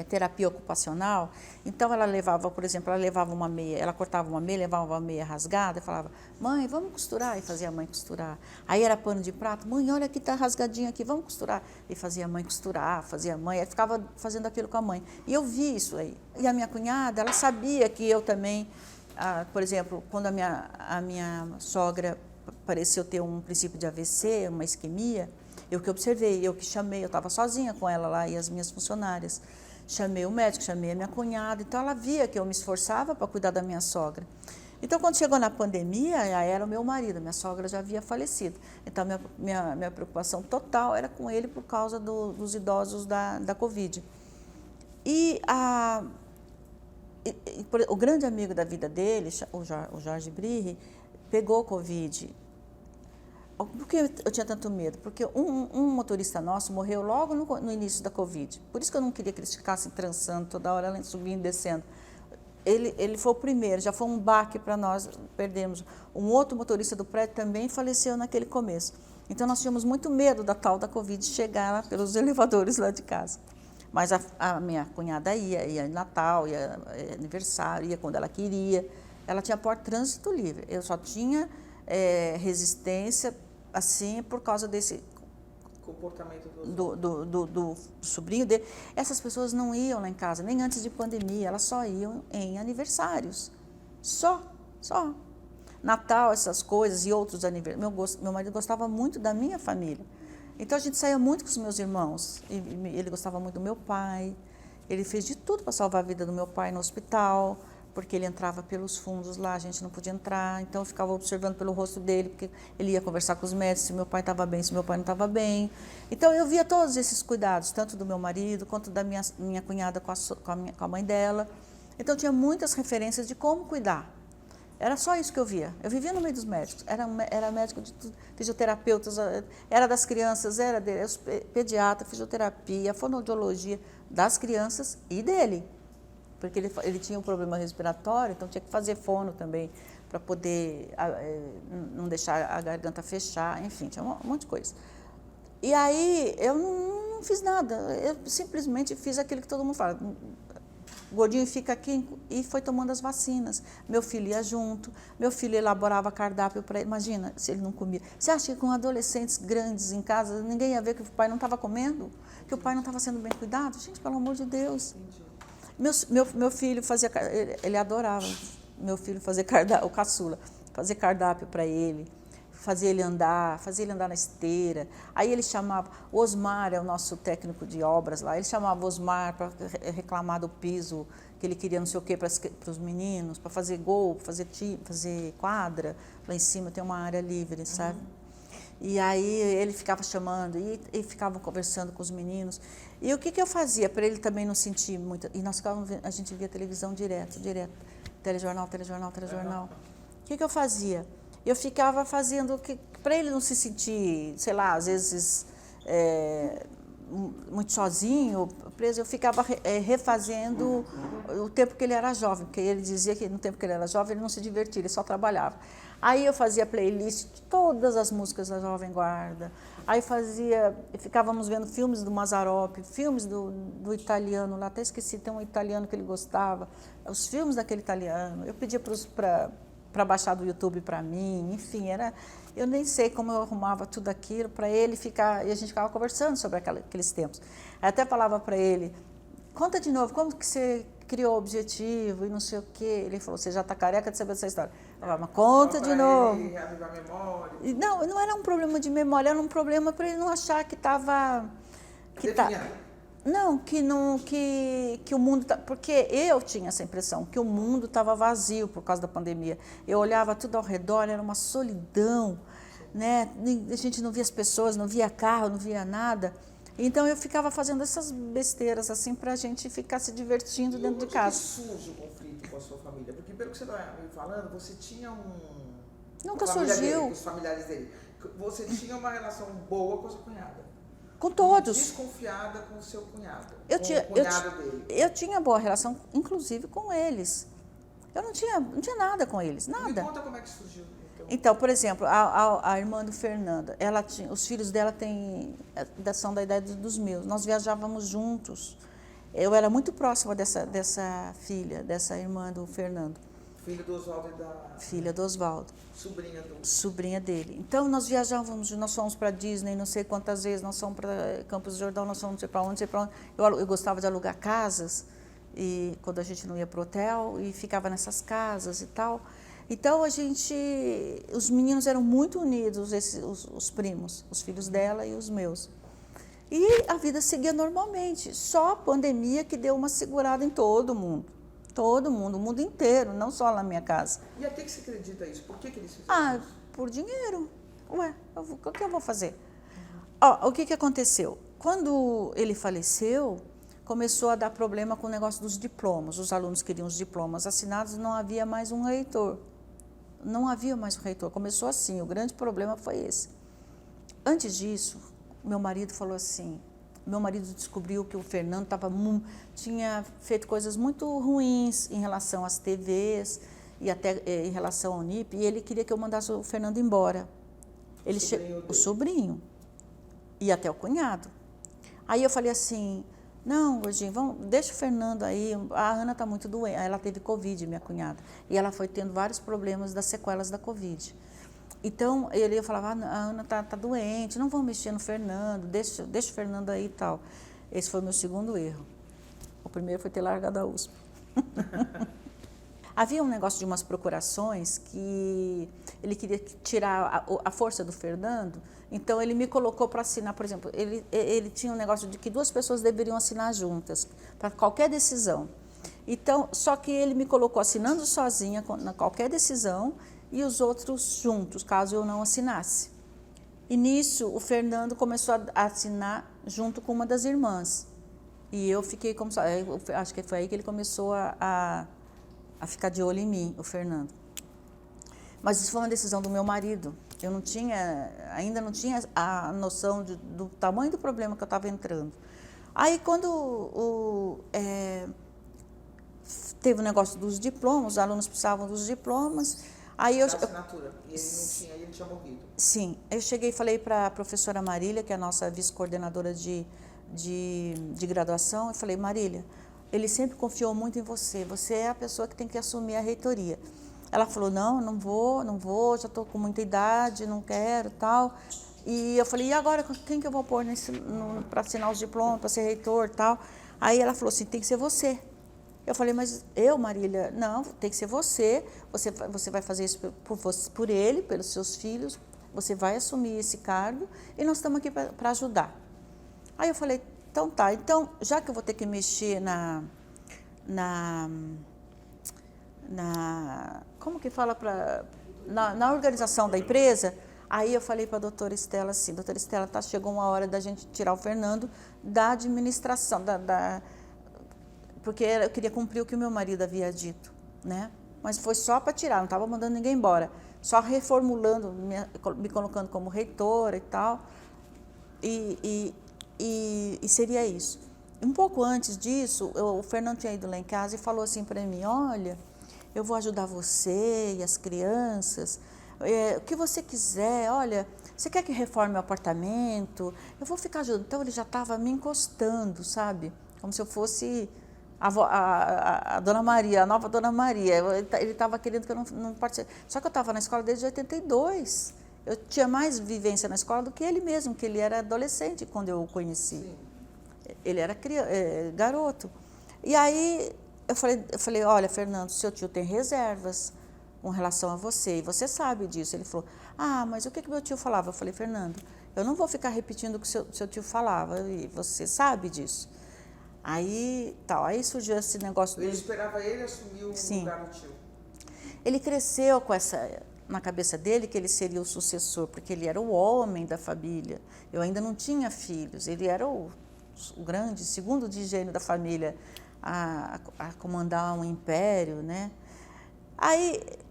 terapia ocupacional. Então ela levava, por exemplo, uma meia, ela cortava uma meia, levava uma meia rasgada e falava, mãe, vamos costurar, e fazia a mãe costurar. Aí era pano de prato, mãe, olha aqui, tá rasgadinho aqui, vamos costurar. E fazia a mãe costurar, aí ficava fazendo aquilo com a mãe. E eu vi isso aí. E a minha cunhada, ela sabia que eu também, por exemplo, quando a minha sogra pareceu ter um princípio de AVC, uma isquemia, eu que observei, eu que chamei, eu estava sozinha com ela lá e as minhas funcionárias. Chamei o médico, chamei a minha cunhada, então ela via que eu me esforçava para cuidar da minha sogra. Então, quando chegou na pandemia, era o meu marido, minha sogra já havia falecido. Então, minha preocupação total era com ele por causa dos idosos da Covid. E o grande amigo da vida dele, o Jorge Briri, pegou Covid. Por que eu tinha tanto medo? Porque um motorista nosso morreu logo no início da Covid. Por isso que eu não queria que eles ficassem trançando toda hora, subindo e descendo. Ele foi o primeiro, já foi um baque para nós, perdemos. Um outro motorista do prédio também faleceu naquele começo. Então, nós tínhamos muito medo da tal da Covid chegar lá pelos elevadores lá de casa. Mas a minha cunhada ia em Natal, ia aniversário, ia quando ela queria. Ela tinha porta trânsito livre. Eu só tinha resistência, assim, por causa desse comportamento do sobrinho dele. Essas pessoas não iam lá em casa, nem antes de pandemia, elas só iam em aniversários. Só. Natal, essas coisas e outros aniversários. Meu marido gostava muito da minha família. Então, a gente saía muito com os meus irmãos. Ele gostava muito do meu pai. Ele fez de tudo para salvar a vida do meu pai no hospital, porque ele entrava pelos fundos lá, a gente não podia entrar, então eu ficava observando pelo rosto dele, porque ele ia conversar com os médicos, se meu pai estava bem, se meu pai não estava bem. Então eu via todos esses cuidados, tanto do meu marido, quanto da minha cunhada com a mãe dela. Então tinha muitas referências de como cuidar. Era só isso que eu via. Eu vivia no meio dos médicos, era médico de tudo, fisioterapeutas, era das crianças, era dele, pediatra, fisioterapia, fonoaudiologia das crianças e dele. Porque ele tinha um problema respiratório, então tinha que fazer fono também, para poder não deixar a garganta fechar, enfim, tinha um monte de coisa. E aí eu não fiz nada, eu simplesmente fiz aquilo que todo mundo fala. O gordinho fica aqui e foi tomando as vacinas. Meu filho ia junto, meu filho elaborava cardápio para ele. Imagina se ele não comia. Você acha que com adolescentes grandes em casa, ninguém ia ver que o pai não estava comendo? Que o pai não estava sendo bem cuidado? Gente, pelo amor de Deus. Meu filho fazia, ele adorava, meu filho fazer cardápio, o caçula, fazer cardápio para ele, fazer ele andar na esteira. Aí ele chamava, o Osmar é o nosso técnico de obras lá, ele chamava o Osmar para reclamar do piso, que ele queria não sei o quê para os meninos, para fazer gol, fazer quadra, lá em cima tem uma área livre, sabe? E aí ele ficava chamando e ficava conversando com os meninos. E o que eu fazia para ele também não sentir muito? E a gente via televisão direto. Telejornal. O que eu fazia? Eu ficava fazendo para ele não se sentir, sei lá, às vezes muito sozinho, preso, eu ficava refazendo o tempo que ele era jovem, porque ele dizia que no tempo que ele era jovem ele não se divertia, ele só trabalhava. Aí eu fazia playlist de todas as músicas da Jovem Guarda, aí ficávamos vendo filmes do Mazzaropi, filmes do italiano, lá até esqueci, tem um italiano que ele gostava, os filmes daquele italiano, eu pedia para baixar do YouTube para mim, enfim, eu nem sei como eu arrumava tudo aquilo para ele ficar, e a gente ficava conversando sobre aqueles tempos. Aí até falava para ele, conta de novo, como que você criou o objetivo e não sei o quê. Ele falou, você já está careca de saber dessa história. Eu falava, mas conta de novo. Ele reavivar a memória. E não era um problema de memória, era um problema para ele não achar que estava... Não, que o mundo... Porque eu tinha essa impressão, que o mundo estava vazio por causa da pandemia. Eu olhava tudo ao redor, era uma solidão, né? A gente não via as pessoas, não via carro, não via nada. Então eu ficava fazendo essas besteiras assim para a gente ficar se divertindo dentro de casa. E como surge o conflito com a sua família? Porque pelo que você está me falando, você tinha Nunca surgiu. Com os familiares dele. Você tinha uma relação boa com a sua cunhada. Com todos. Desconfiada com o seu cunhado. O cunhado dele. Eu tinha boa relação, inclusive com eles. Eu não tinha nada com eles, nada. Me conta como é que surgiu. Então, por exemplo, a irmã do Fernando, os filhos dela são da idade dos meus. Nós viajávamos juntos. Eu era muito próxima dessa filha, dessa irmã do Fernando. Filha do Oswaldo e da... Filha do Oswaldo. Sobrinha dele. Então, nós viajávamos, nós fomos para Disney, não sei quantas vezes, nós fomos para Campos do Jordão, nós fomos não sei para onde. Eu gostava de alugar casas, e quando a gente não ia para o hotel, e ficava nessas casas e tal. Então, os meninos eram muito unidos, os primos, os filhos dela e os meus. E a vida seguia normalmente, só a pandemia que deu uma segurada em todo mundo. Todo mundo, o mundo inteiro, não só na minha casa. E até que você acredita isso? Por que eles fizeram isso? Por dinheiro. Ué, o que eu vou fazer? O que aconteceu? Quando ele faleceu, começou a dar problema com o negócio dos diplomas. Os alunos queriam os diplomas assinados, não havia mais um reitor. Começou assim, o grande problema foi esse. Antes disso, meu marido falou assim, descobriu que o Fernando tinha feito coisas muito ruins em relação às TVs e até em relação ao Unip, e ele queria que eu mandasse o Fernando embora. O sobrinho e até o cunhado. Aí eu falei assim, não, gordinho, deixa o Fernando aí, a Ana está muito doente, ela teve Covid, minha cunhada, e ela foi tendo vários problemas das sequelas da Covid. Então, eu falava, a Ana está doente, não vamos mexer no Fernando, deixa o Fernando aí e tal. Esse foi o meu segundo erro. O primeiro foi ter largado a USP. Havia um negócio de umas procurações que ele queria tirar a força do Fernando, então ele me colocou para assinar, por exemplo, ele tinha um negócio de que 2 pessoas deveriam assinar juntas, para qualquer decisão. Então, só que ele me colocou assinando sozinha na qualquer decisão, e os outros juntos, caso eu não assinasse. E nisso, o Fernando começou a assinar junto com uma das irmãs. E eu fiquei como... Acho que foi aí que ele começou a ficar de olho em mim, o Fernando. Mas isso foi uma decisão do meu marido. Eu ainda não tinha a noção do tamanho do problema que eu estava entrando. Aí, quando teve o negócio dos diplomas, os alunos precisavam dos diplomas... Aí assinatura. E ele não tinha, ele tinha morrido. Sim. Eu cheguei e falei para a professora Marília, que é a nossa vice-coordenadora de graduação, eu falei, Marília, ele sempre confiou muito em você, você é a pessoa que tem que assumir a reitoria. Ela falou, não vou, já estou com muita idade, não quero, tal. E eu falei, e agora, quem que eu vou pôr para assinar os diplomas, para ser reitor, tal? Aí ela falou assim, tem que ser você. Eu falei, mas Marília, não, tem que ser você vai fazer isso por ele, pelos seus filhos, você vai assumir esse cargo e nós estamos aqui para ajudar. Aí eu falei, então tá, já que eu vou ter que mexer como que fala, na organização da empresa, Aí eu falei para a doutora Estela assim, doutora Estela, chegou uma hora da gente tirar o Fernando da administração, porque eu queria cumprir o que o meu marido havia dito, né? Mas foi só para tirar, não estava mandando ninguém embora, só reformulando, me colocando como reitora e tal, e seria isso. Um pouco antes disso, o Fernando tinha ido lá em casa e falou assim para mim, olha, eu vou ajudar você e as crianças, o que você quiser, olha, você quer que reforme o apartamento? Eu vou ficar ajudando. Então ele já estava me encostando, sabe? Como se eu fosse a Dona Maria, a nova Dona Maria. Ele estava querendo que eu não participasse. Só que eu estava na escola desde 82. Eu tinha mais vivência na escola do que ele mesmo, que ele era adolescente quando eu o conheci. Sim. Ele era garoto. E aí eu falei, olha, Fernando, seu tio tem reservas com relação a você, e você sabe disso. Ele falou, mas o que meu tio falava? Eu falei, Fernando, eu não vou ficar repetindo o que seu tio falava, e você sabe disso. Aí surgiu esse negócio. Ele esperava ele assumir o lugar do tio. Ele cresceu com na cabeça dele que ele seria o sucessor, porque ele era o homem da família. Eu ainda não tinha filhos, ele era o grande, segundo de gênio da família a comandar um império, né?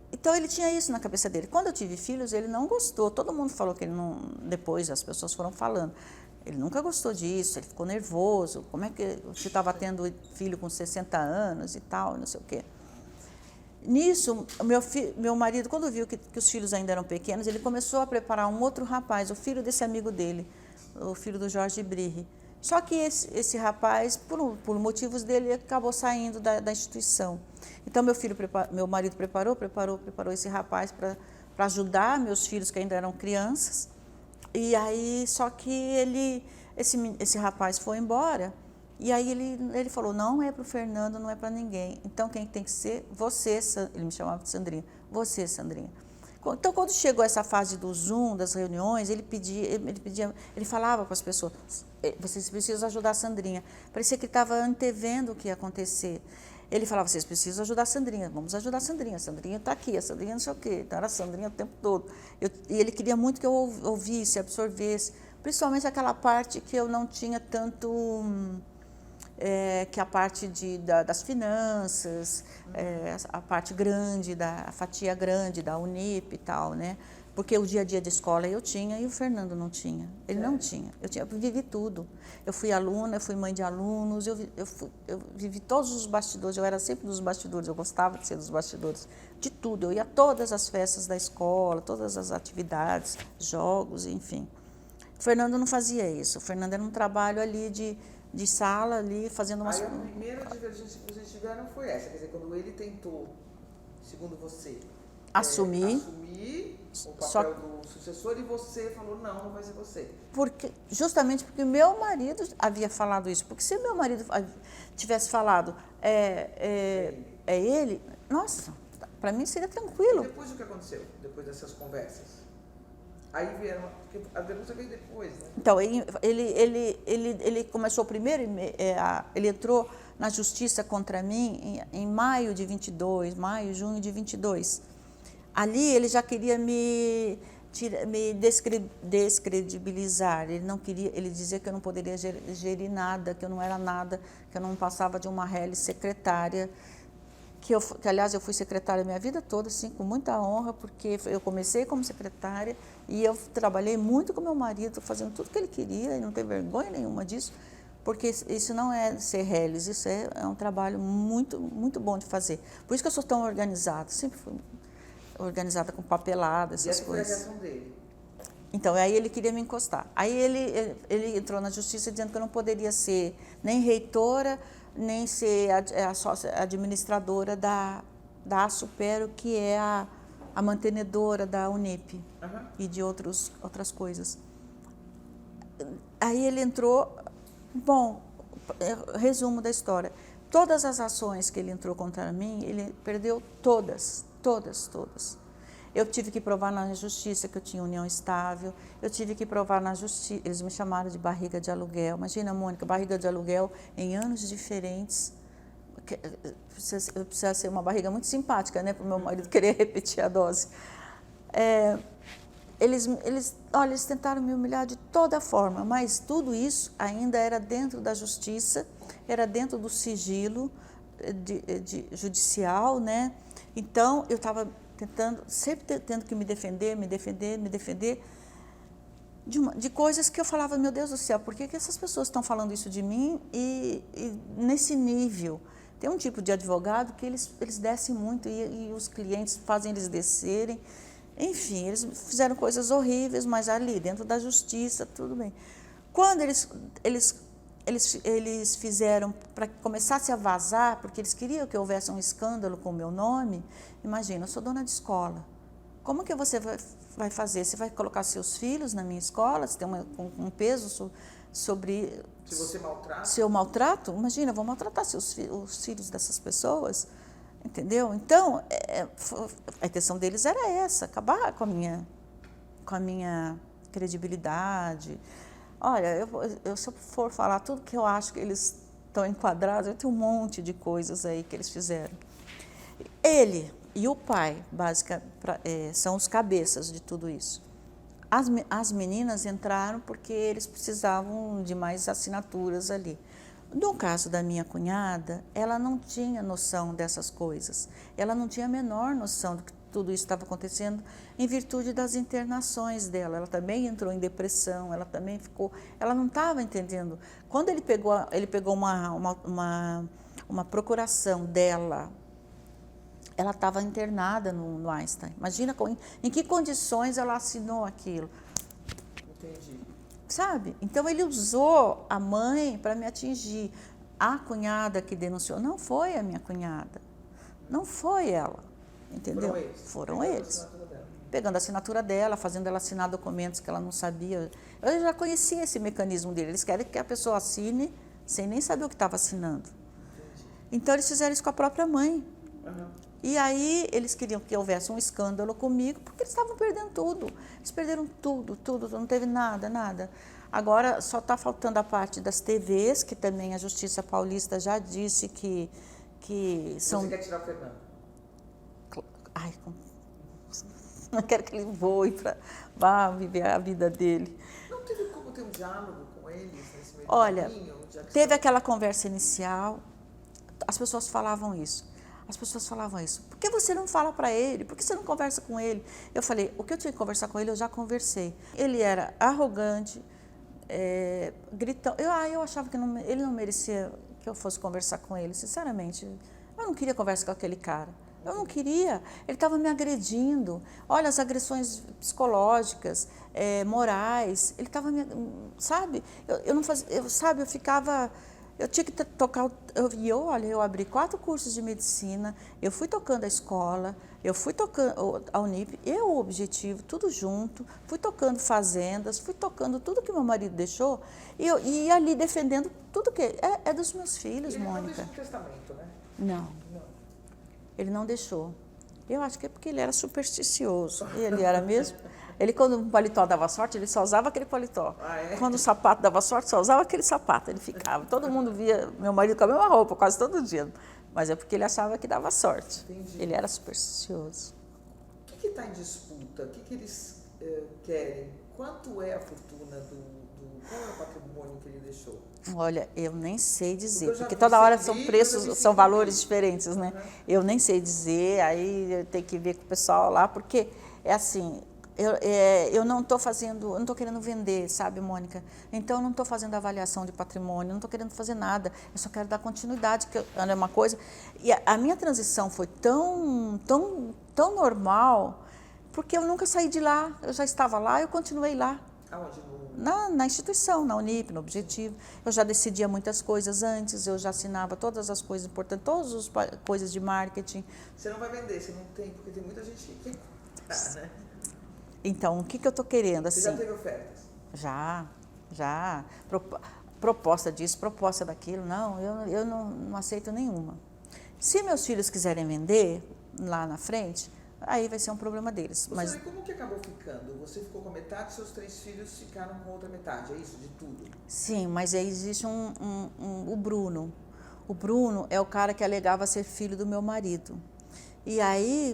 Então ele tinha isso na cabeça dele. Quando eu tive filhos, ele não gostou. Todo mundo falou que ele não. Depois as pessoas foram falando. Ele nunca gostou disso, ele ficou nervoso. Como é que você estava tendo filho com 60 anos e tal, não sei o quê. Nisso, meu marido, quando viu que os filhos ainda eram pequenos, ele começou a preparar um outro rapaz, o filho desse amigo dele, o filho do Jorge Brighi. Só que esse rapaz, por motivos dele, acabou saindo da instituição. Então, meu marido preparou esse rapaz para ajudar meus filhos, que ainda eram crianças. E aí, só que esse rapaz foi embora. E aí ele falou, não é para o Fernando, não é para ninguém. Então, quem tem que ser? Você, ele me chamava de Sandrinha. Você, Sandrinha. Então, quando chegou essa fase do Zoom, das reuniões, ele falava para as pessoas, vocês precisam ajudar a Sandrinha. Parecia que ele estava antevendo o que ia acontecer. Ele falava, vocês precisam ajudar a Sandrinha, vamos ajudar a Sandrinha está aqui, a Sandrinha não sei o quê. Então, era a Sandrinha o tempo todo. E ele queria muito que eu ouvisse, absorvesse, principalmente aquela parte que eu não tinha tanto... que a parte das finanças, a parte grande, a fatia grande da Unip e tal, né? Porque o dia a dia de escola eu tinha e o Fernando não tinha. Ele não tinha. Eu vivi tudo. Eu fui aluna, eu fui mãe de alunos, eu vivi todos os bastidores, eu era sempre dos bastidores, eu gostava de ser dos bastidores, de tudo. Eu ia a todas as festas da escola, todas as atividades, jogos, enfim. O Fernando não fazia isso. O Fernando era um trabalho ali de sala, ali, fazendo umas... Aí a primeira divergência que vocês tiveram foi essa, quer dizer, quando ele tentou, segundo você, assumir o papel do sucessor, e você falou, não vai ser você. Justamente porque meu marido havia falado isso. Porque se meu marido tivesse falado, é ele, nossa, para mim seria tranquilo. E depois o que aconteceu, depois dessas conversas? Aí vieram, porque a denúncia veio depois, né? Então, ele começou primeiro, ele entrou na justiça contra mim em maio de 22, junho de 22. Ali ele já queria me descredibilizar, ele não queria, ele dizia que eu não poderia gerir nada, que eu não era nada, que eu não passava de uma RL secretária, que aliás eu fui secretária a minha vida toda, assim, com muita honra, porque eu comecei como secretária e eu trabalhei muito com meu marido, fazendo tudo que ele queria, e não tem vergonha nenhuma disso, porque isso não é ser reles, isso é um trabalho muito, muito bom de fazer. Por isso que eu sou tão organizada, sempre fui organizada com papelada, essas coisas. E essa foi a reação dele? Então, aí ele queria me encostar. Aí ele entrou na justiça dizendo que eu não poderia ser nem reitora, nem ser a administradora da Supero, que é a mantenedora da Unip e de outras coisas. Aí ele entrou, bom, resumo da história, todas as ações que ele entrou contra mim, ele perdeu todas. Eu tive que provar na justiça que eu tinha união estável, eu tive que provar na justiça, eles me chamaram de barriga de aluguel. Imagina, Mônica, barriga de aluguel em anos diferentes. Precisa ser uma barriga muito simpática, né, para o meu marido querer repetir a dose. olha, eles tentaram me humilhar de toda forma, mas tudo isso ainda era dentro da justiça, era dentro do sigilo judicial, né? Então, eu estava tentando, sempre tendo que me defender, de coisas que eu falava, meu Deus do céu, por que essas pessoas estão falando isso de mim? E nesse nível, tem um tipo de advogado que eles descem muito e os clientes fazem eles descerem. Enfim, eles fizeram coisas horríveis, mas ali, dentro da justiça, tudo bem. Quando eles fizeram para que começasse a vazar, porque eles queriam que houvesse um escândalo com o meu nome, imagina, eu sou dona de escola. Como que você vai fazer? Você vai colocar seus filhos na minha escola? Você tem um peso sobre... Se você maltrata? Se eu maltrato, imagina, eu vou maltratar os filhos dessas pessoas. Entendeu? Então, a intenção deles era essa, acabar com a minha credibilidade. Olha, se eu for falar tudo que eu acho que eles estão enquadrados, eu tenho um monte de coisas aí que eles fizeram. Ele e o pai, são os cabeças de tudo isso. As meninas entraram porque eles precisavam de mais assinaturas ali. No caso da minha cunhada, ela não tinha noção dessas coisas. Ela não tinha a menor noção de que tudo isso estava acontecendo em virtude das internações dela. Ela também entrou em depressão, ela também ficou... Ela não estava entendendo. Quando ele pegou uma procuração dela, ela estava internada no Einstein. Imagina em que condições ela assinou aquilo. Entendi. Sabe? Então, ele usou a mãe para me atingir. A cunhada que denunciou não foi a minha cunhada. Não foi ela. Entendeu? Foram eles. Pegando a assinatura dela, fazendo ela assinar documentos que ela não sabia. Eu já conhecia esse mecanismo dele. Eles querem que a pessoa assine sem nem saber o que estava assinando. Então, eles fizeram isso com a própria mãe. Uhum. E aí, eles queriam que houvesse um escândalo comigo, porque eles estavam perdendo tudo. Eles perderam tudo, não teve nada. Agora, só está faltando a parte das TVs, que também a Justiça Paulista já disse que são... Você quer tirar o Fernando? Ai, não quero que ele voe para viver a vida dele. Não teve como ter um diálogo com eles nesse meio Olha, caminho? teve aquela conversa inicial, as pessoas falavam isso. Por que você não fala para ele? Por que você não conversa com ele? Eu falei, o que eu tinha que conversar com ele, eu já conversei. Ele era arrogante, gritão. Eu achava que ele não merecia que eu fosse conversar com ele, sinceramente. Eu não queria conversar com aquele cara. Eu não queria. Ele estava me agredindo. Olha, as agressões psicológicas, morais. Ele estava me... Sabe? Eu não fazia... eu ficava... Eu tinha que tocar, eu abri 4 cursos de medicina, eu fui tocando a escola, eu fui tocando a Unip, o Objetivo, tudo junto, fui tocando fazendas, fui tocando tudo que meu marido deixou, e ali defendendo tudo que é dos meus filhos, ele Mônica. Ele não deixou um testamento, né? Não, ele não deixou. Eu acho que é porque ele era supersticioso, ele era mesmo. Ele, quando o paletó dava sorte, ele só usava aquele paletó. Quando o sapato dava sorte, só usava aquele sapato. Ele ficava. Todo mundo via meu marido com a mesma roupa, quase todo dia. Mas é porque ele achava que dava sorte. Entendi. Ele era supersticioso. O que está em disputa? O que eles querem? Quanto é a fortuna qual é o patrimônio que ele deixou? Olha, eu nem sei dizer, porque toda hora são preços, são valores diferentes, né? Uhum. Eu nem sei dizer, aí eu tenho que ver com o pessoal lá, porque é assim... Eu não estou querendo vender, sabe, Mônica? Então, eu não estou fazendo avaliação de patrimônio, não estou querendo fazer nada, eu só quero dar continuidade, que é uma coisa. E a minha transição foi tão normal, porque eu nunca saí de lá, eu já estava lá, eu continuei lá. Aonde? Na instituição, na Unip, no Objetivo. Eu já decidia muitas coisas antes, eu já assinava todas as coisas importantes, todas as coisas de marketing. Você não vai vender, você não tem, porque tem muita gente que né? Então, o que eu estou querendo? Assim, você já teve ofertas? Já. Proposta disso, proposta daquilo. Não, eu não aceito nenhuma. Se meus filhos quiserem vender lá na frente, aí vai ser um problema deles. Mas como que acabou ficando? Você ficou com a metade, seus 3 filhos ficaram com a outra metade, é isso, de tudo? Sim, mas aí existe o Bruno. O Bruno é o cara que alegava ser filho do meu marido. E aí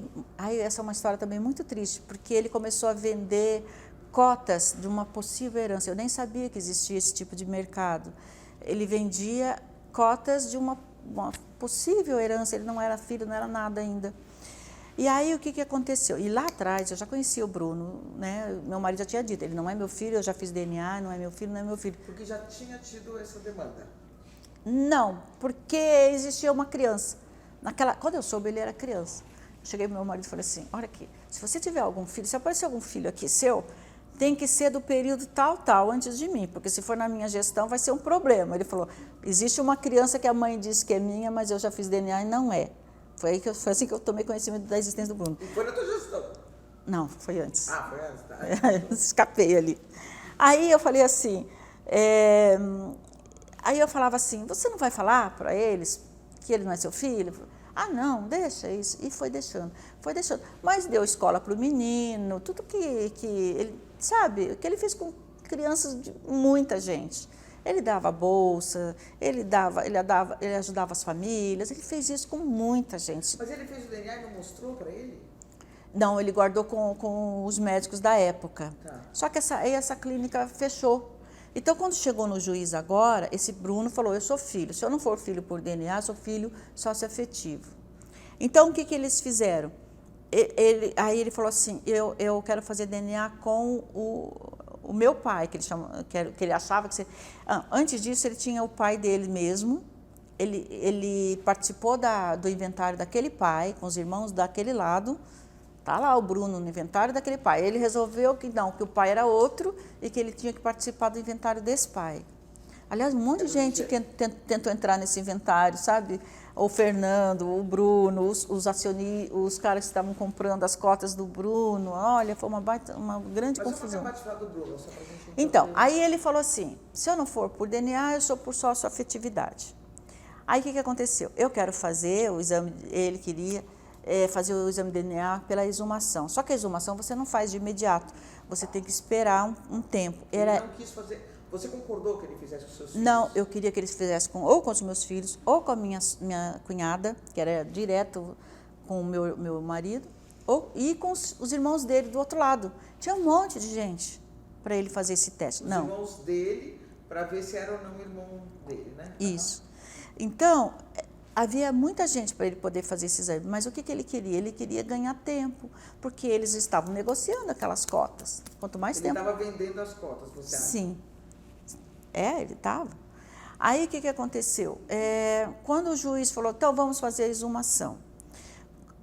essa é uma história também muito triste, porque ele começou a vender cotas de uma possível herança. Eu nem sabia que existia esse tipo de mercado. Ele vendia cotas de uma possível herança, ele não era filho, não era nada ainda. E aí o que aconteceu? E lá atrás, eu já conhecia o Bruno, né? Meu marido já tinha dito, ele não é meu filho, eu já fiz DNA, não é meu filho, não é meu filho. Porque já tinha tido essa demanda? Não, porque existia uma criança. Quando eu soube, ele era criança. Eu cheguei pro meu marido e falei assim, olha aqui, se você tiver algum filho, se aparecer algum filho aqui seu, tem que ser do período tal, antes de mim, porque se for na minha gestão vai ser um problema. Ele falou, existe uma criança que a mãe disse que é minha, mas eu já fiz DNA e não é. Foi assim que eu tomei conhecimento da existência do Bruno. E foi na tua gestão? Não, foi antes. Ah, foi antes, tá. Escapei ali. Aí eu falei assim, aí eu falava assim, você não vai falar para eles que ele não é seu filho? Ah, não, deixa isso. E foi deixando. Mas deu escola para o menino, tudo que ele, sabe, que ele fez com crianças de muita gente. Ele dava bolsa, ele ajudava as famílias, ele fez isso com muita gente. Mas ele fez o DNA e não mostrou para ele? Não, ele guardou com os médicos da época. Tá. Só que essa clínica fechou. Então, quando chegou no juiz agora, esse Bruno falou, eu sou filho. Se eu não for filho por DNA, eu sou filho socioafetivo. Então, o que eles fizeram? Aí ele falou assim, eu quero fazer DNA com o meu pai, que ele achava que... Antes disso, ele tinha o pai dele mesmo. Ele participou do inventário daquele pai, com os irmãos daquele lado. Está lá o Bruno no inventário daquele pai. Ele resolveu que o pai era outro e que ele tinha que participar do inventário desse pai. Aliás, um monte de gente tentou entrar nesse inventário, sabe? O Fernando, o Bruno, os acionistas, os caras que estavam comprando as cotas do Bruno. Olha, foi uma grande confusão. Mas do Bruno, só pra gente então, aí ele falou assim, se eu não for por DNA, eu sou por socioafetividade. Aí o que aconteceu? Eu quero fazer o exame, ele queria... fazer o exame de DNA pela exumação. Só que a exumação você não faz de imediato, você tem que esperar um tempo. Ele não quis fazer. Você concordou que ele fizesse com os seus filhos? Não, eu queria que ele fizesse ou com os meus filhos, ou com a minha cunhada, que era direto com o meu marido, e com os irmãos dele do outro lado. Tinha um monte de gente para ele fazer esse teste. Os irmãos dele, para ver se era ou não irmão dele, né? Isso. Então... havia muita gente para ele poder fazer esse exame, mas o que ele queria? Ele queria ganhar tempo, porque eles estavam negociando aquelas cotas. Quanto mais tempo... Ele estava vendendo as cotas, você acha? Sim. Ele estava. Aí, o que aconteceu? Quando o juiz falou, então vamos fazer a exumação.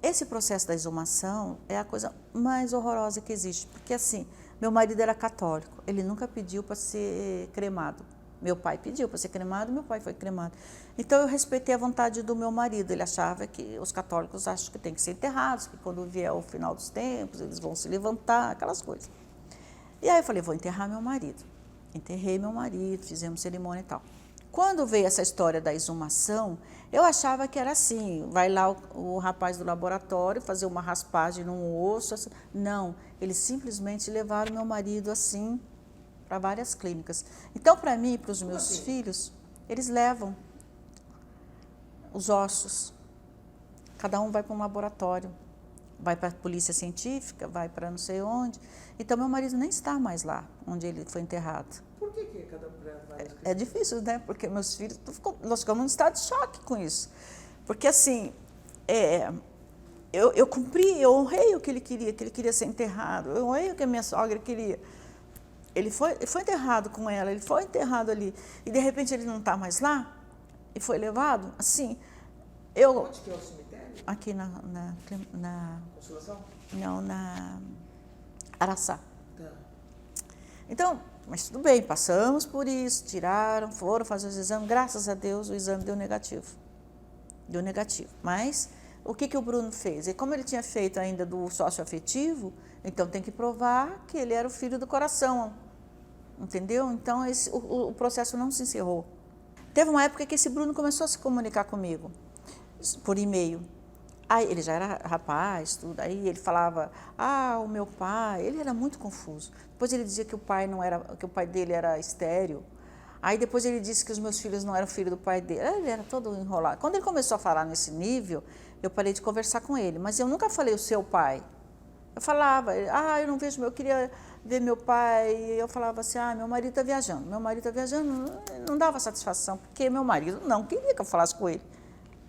Esse processo da exumação é a coisa mais horrorosa que existe, porque assim, meu marido era católico, ele nunca pediu para ser cremado. Meu pai pediu para ser cremado, meu pai foi cremado. Então, eu respeitei a vontade do meu marido. Ele achava que os católicos acham que tem que ser enterrados, que quando vier o final dos tempos, eles vão se levantar, aquelas coisas. E aí eu falei, vou enterrar meu marido. Enterrei meu marido, fizemos cerimônia e tal. Quando veio essa história da exumação, eu achava que era assim, vai lá o rapaz do laboratório fazer uma raspagem num osso. Assim. Não, eles simplesmente levaram meu marido assim para várias clínicas. Então, para mim e para os meus filhos, eles levam os ossos. Cada um vai para um laboratório, vai para a polícia científica, vai para não sei onde. Então, meu marido nem está mais lá, onde ele foi enterrado. Por que cada um vai? É difícil, né? Porque meus filhos, nós ficamos em estado de choque com isso. Porque, assim, eu cumpri, eu honrei o que ele queria ser enterrado, eu honrei o que a minha sogra queria. Ele foi enterrado com ela, ele foi enterrado ali. E, de repente, ele não está mais lá e foi levado, assim... Onde que é o cemitério? Aqui na Consolação? Não, na Araçá. Tá. Então, mas tudo bem, passamos por isso, tiraram, foram fazer os exames. Graças a Deus, o exame deu negativo. Deu negativo. Mas, o que o Bruno fez? E como ele tinha feito ainda do socioafetivo, então tem que provar que ele era o filho do coração. Entendeu? Então, o processo não se encerrou. Teve uma época que esse Bruno começou a se comunicar comigo, por e-mail. Aí ele já era rapaz, tudo. Aí ele falava, o meu pai, ele era muito confuso. Depois ele dizia que o pai dele era estéril. Aí depois ele disse que os meus filhos não eram filho do pai dele. Ele era todo enrolado. Quando ele começou a falar nesse nível, eu parei de conversar com ele. Mas eu nunca falei o seu pai. Eu falava, eu não vejo, eu queria ver meu pai. E eu falava assim, meu marido está viajando. Meu marido está viajando, não dava satisfação, porque meu marido não queria que eu falasse com ele.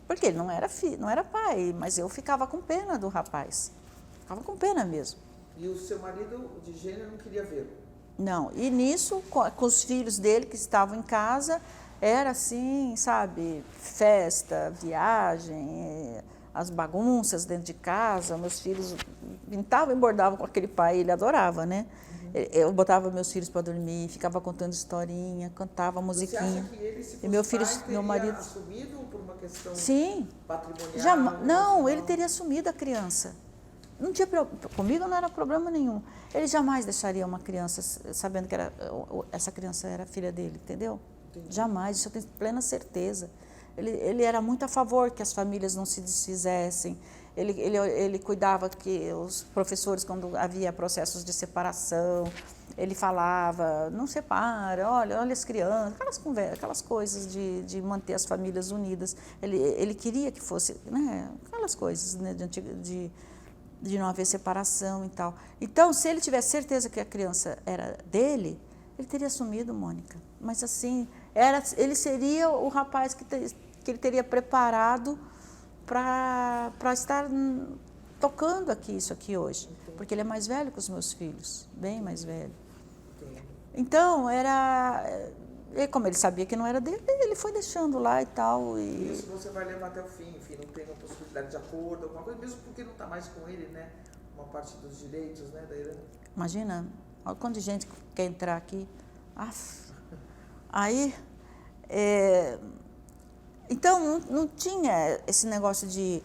Porque ele não era filho, não era pai, mas eu ficava com pena do rapaz. Ficava com pena mesmo. E o seu marido de gênero não queria vê-lo? Não, e nisso, com os filhos dele que estavam em casa, era assim, sabe, festa, viagem, as bagunças dentro de casa. Meus filhos pintavam e bordavam com aquele pai, ele adorava, né? Eu botava meus filhos para dormir, ficava contando historinha, cantava musiquinha. Você acha que ele, se fosse e meu filho, pai, teria meu marido assumido por uma questão Sim. patrimonial? Não, ele teria assumido a criança. Não tinha, comigo não era problema nenhum. Ele jamais deixaria uma criança sabendo que essa criança era filha dele, entendeu? Entendi. Jamais, isso eu tenho plena certeza. Ele era muito a favor que as famílias não se desfizessem. Ele cuidava que os professores, quando havia processos de separação, ele falava, não separa, olha as crianças, aquelas coisas de manter as famílias unidas. Ele queria que fosse, né, aquelas coisas, né, de não haver separação e tal. Então, se ele tivesse certeza que a criança era dele, ele teria assumido, Mônica. Mas assim, ele seria o rapaz que ele teria preparado para estar tocando isso aqui hoje. Entendi. Porque ele é mais velho que os meus filhos, bem mais velho. Entendi. Então, como ele sabia que não era dele, ele foi deixando lá e tal. E isso você vai levar até o fim, enfim, não tem uma possibilidade de acordo, alguma coisa, mesmo porque não está mais com ele, né? Uma parte dos direitos, né, da herança. Imagina, olha quanto de gente quer entrar aqui. Aí, então, não tinha esse negócio de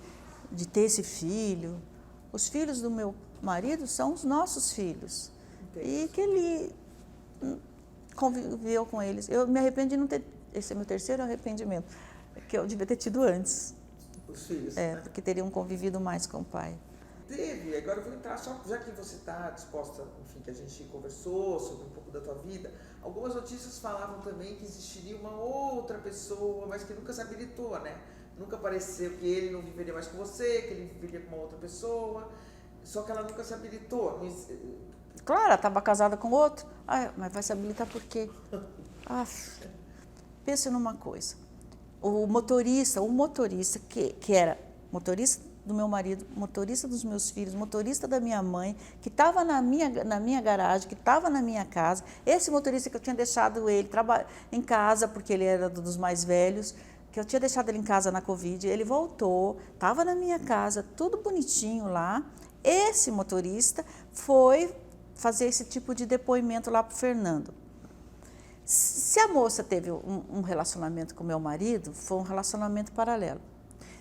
ter esse filho. Os filhos do meu marido são os nossos filhos. Entendi. E que ele conviveu com eles. Eu me arrependo de não ter... Esse é meu terceiro arrependimento, que eu devia ter tido antes. Os filhos, né? Porque teriam convivido mais com o pai. Teve, agora eu vou entrar, só já que você está disposta, enfim, que a gente conversou sobre um pouco da tua vida, algumas notícias falavam também que existiria uma outra pessoa, mas que nunca se habilitou, né? Nunca apareceu que ele não viveria mais com você, que ele viveria com uma outra pessoa, só que ela nunca se habilitou. Claro, ela estava casada com outro, mas vai se habilitar por quê? Pense numa coisa, o motorista que era motorista do meu marido, motorista dos meus filhos, motorista da minha mãe, que estava na minha garagem, que estava na minha casa, esse motorista que eu tinha deixado ele em casa, porque ele era dos mais velhos, que eu tinha deixado ele em casa na Covid, ele voltou, estava na minha casa, tudo bonitinho lá, esse motorista foi fazer esse tipo de depoimento lá para o Fernando. Se a moça teve um relacionamento com o meu marido, foi um relacionamento paralelo.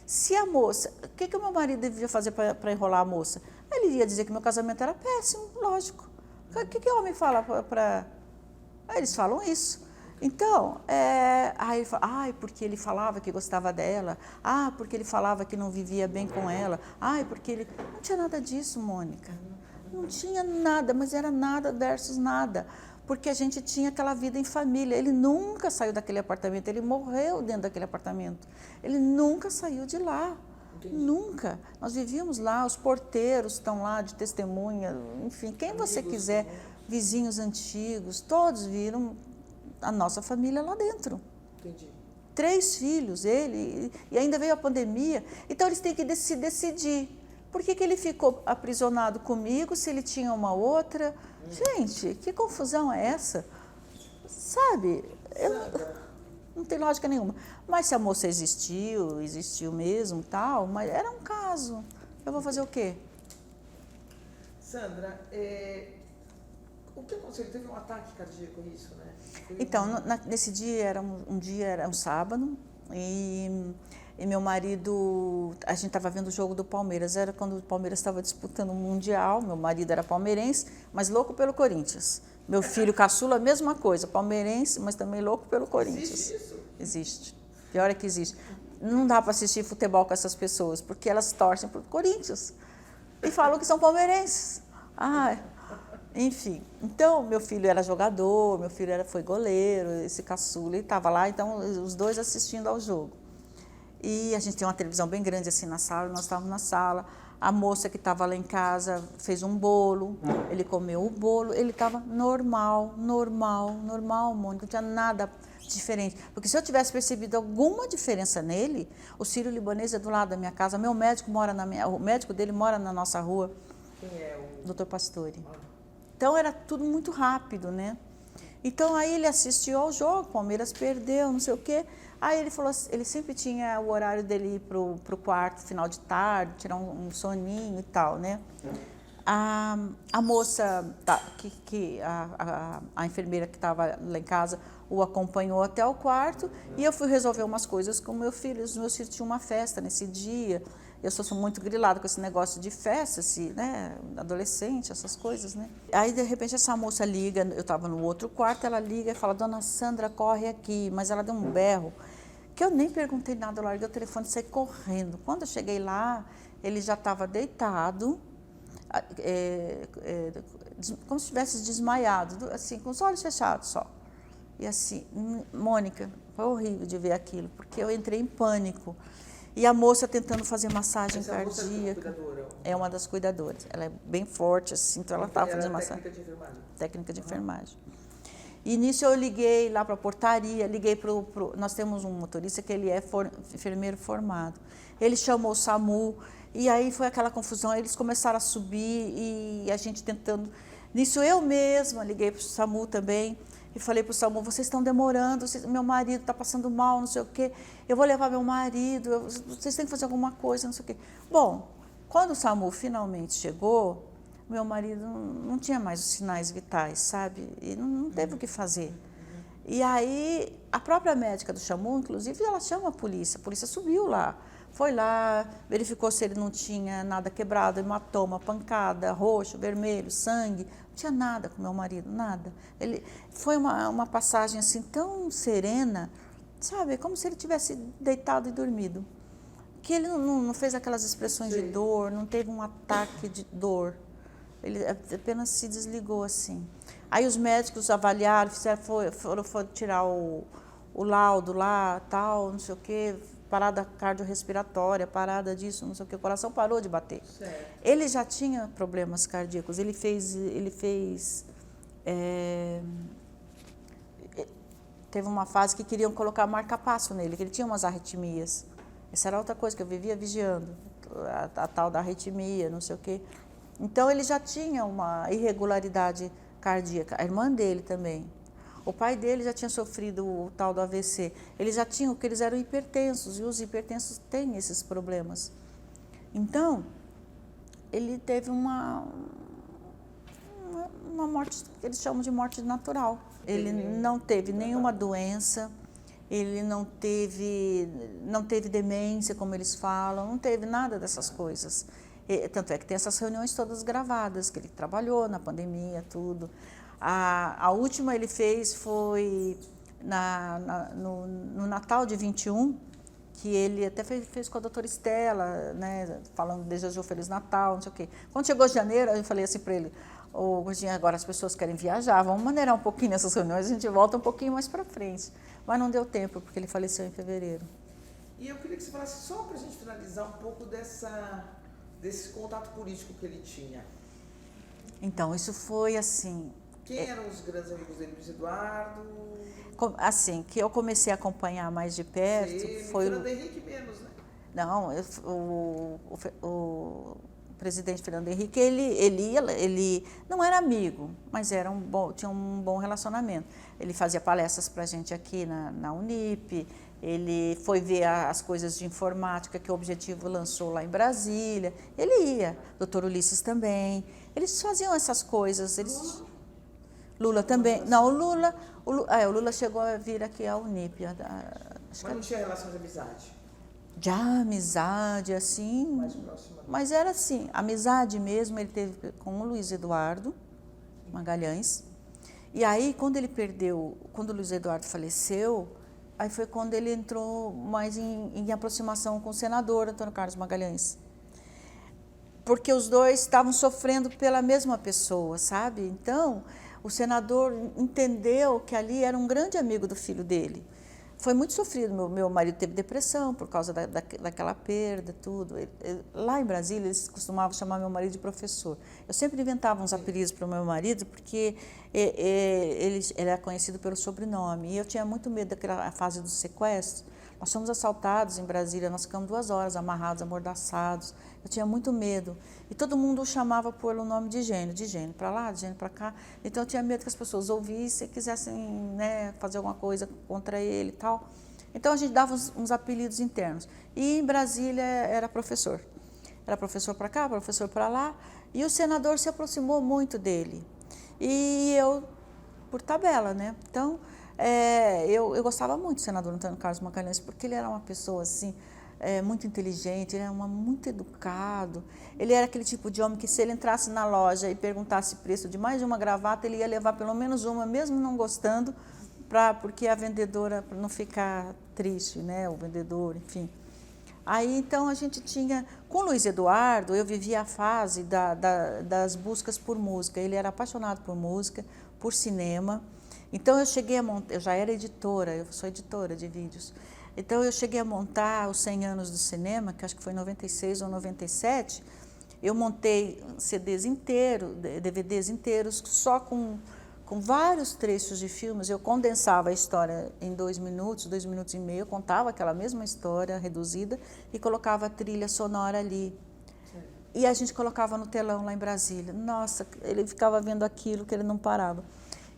Se a moça, o que o meu marido devia fazer para enrolar a moça? Ele ia dizer que meu casamento era péssimo, lógico. O que o homem fala para... Eles falam isso. Então, aí ele fala, porque ele falava que gostava dela, porque ele falava que não vivia bem com ela, porque ele... Não tinha nada disso, Mônica. Não tinha nada, mas era nada versus nada. Porque a gente tinha aquela vida em família. Ele nunca saiu daquele apartamento, ele morreu dentro daquele apartamento. Ele nunca saiu de lá. Entendi. Nunca. Nós vivíamos lá, os porteiros estão lá de testemunha, enfim, quem amigos, você quiser, vizinhos antigos, todos viram a nossa família lá dentro. Entendi. 3 filhos, ele, e ainda veio a pandemia, então eles têm que se decidir. Por que ele ficou aprisionado comigo se ele tinha uma outra? Gente, que confusão é essa? Sabe? Não tem lógica nenhuma. Mas se a moça existiu mesmo, tal, mas era um caso. Eu vou fazer o quê? Sandra, o que aconteceu? Ele teve um ataque cardíaco, isso, né? Então, nesse dia, era um sábado, e meu marido, a gente estava vendo o jogo do Palmeiras, era quando o Palmeiras estava disputando o Mundial, meu marido era palmeirense, mas louco pelo Corinthians. Meu filho caçula, a mesma coisa, palmeirense, mas também louco pelo Corinthians. Existe isso? Existe. Pior é que existe. Não dá para assistir futebol com essas pessoas, porque elas torcem para o Corinthians e falam que são palmeirenses. Enfim, então meu filho era jogador, meu filho foi goleiro, esse caçula, e estava lá, então os dois assistindo ao jogo. E a gente tem uma televisão bem grande assim na sala, nós estávamos na sala, a moça que estava lá em casa fez um bolo, ele comeu o bolo, ele estava normal, Mônica, não tinha nada diferente. Porque se eu tivesse percebido alguma diferença nele, o sírio-libanês é do lado da minha casa, meu médico o médico dele mora na nossa rua. Quem é o Dr. Pastore. Então era tudo muito rápido, né? Então aí ele assistiu ao jogo, o Palmeiras perdeu, não sei o quê. Aí ele falou, ele sempre tinha o horário dele ir pro quarto, final de tarde, tirar um soninho e tal, né? A moça, a enfermeira que estava lá em casa, o acompanhou até o quarto e eu fui resolver umas coisas com meu filho. Os meus filhos tinham uma festa nesse dia. Eu sou muito grilada com esse negócio de festa, né, adolescente, essas coisas, né? Aí, de repente, essa moça liga, eu estava no outro quarto, ela liga e fala, dona Sandra, corre aqui. Mas ela deu um berro, que eu nem perguntei nada, eu larguei o telefone e saí correndo. Quando eu cheguei lá, ele já estava deitado, como se tivesse desmaiado, assim, com os olhos fechados só. E assim, Mônica, foi horrível de ver aquilo, porque eu entrei em pânico. E a moça tentando fazer massagem cardíaca. É uma das cuidadoras. Ela é bem forte, assim, então ela estava fazendo massagem. Técnica de enfermagem. Técnica de enfermagem. E nisso eu liguei lá para a portaria, liguei nós temos um motorista que ele é enfermeiro formado. Ele chamou o SAMU, e aí foi aquela confusão, eles começaram a subir e a gente tentando. Nisso eu mesma liguei para o SAMU também. E falei para o SAMU, vocês estão demorando, meu marido está passando mal, não sei o quê, eu vou levar meu marido, vocês têm que fazer alguma coisa, não sei o quê. Bom, quando o SAMU finalmente chegou, meu marido não tinha mais os sinais vitais, sabe? E não teve o que fazer. E aí, a própria médica do SAMU, inclusive, ela chama a polícia subiu lá. Foi lá, verificou se ele não tinha nada quebrado, hematoma, pancada, roxo, vermelho, sangue. Não tinha nada com meu marido, nada. Foi uma passagem assim tão serena, sabe? Como se ele tivesse deitado e dormido. Que ele não fez aquelas expressões de dor, não teve um ataque de dor. Ele apenas se desligou assim. Aí os médicos avaliaram, foram tirar o laudo lá, tal, não sei o quê, parada cardiorrespiratória, parada disso, não sei o que, o coração parou de bater. Certo. Ele já tinha problemas cardíacos, ele teve uma fase que queriam colocar marca-passo nele, que ele tinha umas arritmias. Essa era outra coisa que eu vivia vigiando, a tal da arritmia, não sei o que. Então ele já tinha uma irregularidade cardíaca, a irmã dele também. O pai dele já tinha sofrido o tal do AVC. Eles já tinham, porque eles eram hipertensos, e os hipertensos têm esses problemas. Então, ele teve uma morte, que eles chamam de morte natural. Ele não teve nenhuma doença, ele não teve demência, como eles falam, não teve nada dessas coisas. Tanto é que tem essas reuniões todas gravadas, que ele trabalhou na pandemia, tudo. A última ele fez foi no Natal de 21, que ele até fez com a doutora Estela, né, falando, desejou Feliz Natal, não sei o quê. Quando chegou janeiro, eu falei assim para ele, Gordinho, agora as pessoas querem viajar, vamos maneirar um pouquinho nessas reuniões, a gente volta um pouquinho mais para frente. Mas não deu tempo, porque ele faleceu em fevereiro. E eu queria que você falasse, só para a gente finalizar, um pouco desse contato político que ele tinha. Então, isso foi assim... Quem eram os grandes amigos dele? Luiz Eduardo? Assim, que eu comecei a acompanhar mais de perto foi... Fernando Henrique menos, né? Não, o presidente Fernando Henrique, ele não era amigo, mas tinha um bom relacionamento. Ele fazia palestras para a gente aqui na Unip, ele foi ver as coisas de informática que o Objetivo lançou lá em Brasília, ele ia, doutor Ulisses também, eles faziam essas coisas. Lula também. Não, o Lula chegou a vir aqui à Unip. Mas não tinha relação de amizade? De amizade, assim. Mais próxima. Mas era assim, amizade mesmo, ele teve com o Luiz Eduardo Magalhães. E aí, quando o Luiz Eduardo faleceu, aí foi quando ele entrou mais em aproximação com o senador Antônio Carlos Magalhães. porque os dois estavam sofrendo pela mesma pessoa, sabe? Então, o senador entendeu que ali era um grande amigo do filho dele. Foi muito sofrido, meu marido teve depressão por causa daquela perda, tudo. Lá em Brasília, eles costumavam chamar meu marido de professor. Eu sempre inventava uns apelidos para o meu marido, porque ele era conhecido pelo sobrenome. E eu tinha muito medo daquela fase do sequestro. Nós fomos assaltados em Brasília, nós ficamos 2 horas amarrados, amordaçados. Eu tinha muito medo. E todo mundo o chamava pelo nome de Gênio para lá, de Gênio para cá. Então eu tinha medo que as pessoas ouvissem e quisessem, né, fazer alguma coisa contra ele e tal. Então a gente dava uns apelidos internos. E em Brasília era professor. Era professor para cá, professor para lá. E o senador se aproximou muito dele. E eu, por tabela, né? Então, eu gostava muito do senador Antônio Carlos Magalhães, porque ele era uma pessoa assim, muito inteligente, ele era muito educado. Ele era aquele tipo de homem que, se ele entrasse na loja e perguntasse preço de mais de uma gravata, ele ia levar pelo menos uma, mesmo não gostando, porque a vendedora não ficar triste, né? O vendedor, enfim. Aí, então, a gente tinha... Com o Luiz Eduardo, eu vivia a fase das buscas por música. Ele era apaixonado por música, por cinema. Então, eu cheguei a montar... Eu já era editora, eu sou editora de vídeos. Então, eu cheguei a montar os 100 anos do cinema, que acho que foi em 96 ou 97. Eu montei CDs inteiros, DVDs inteiros, só com vários trechos de filmes. Eu condensava a história em 2 minutos, 2 minutos e meio, eu contava aquela mesma história reduzida e colocava a trilha sonora ali. Sim. E a gente colocava no telão lá em Brasília. Nossa, ele ficava vendo aquilo que ele não parava.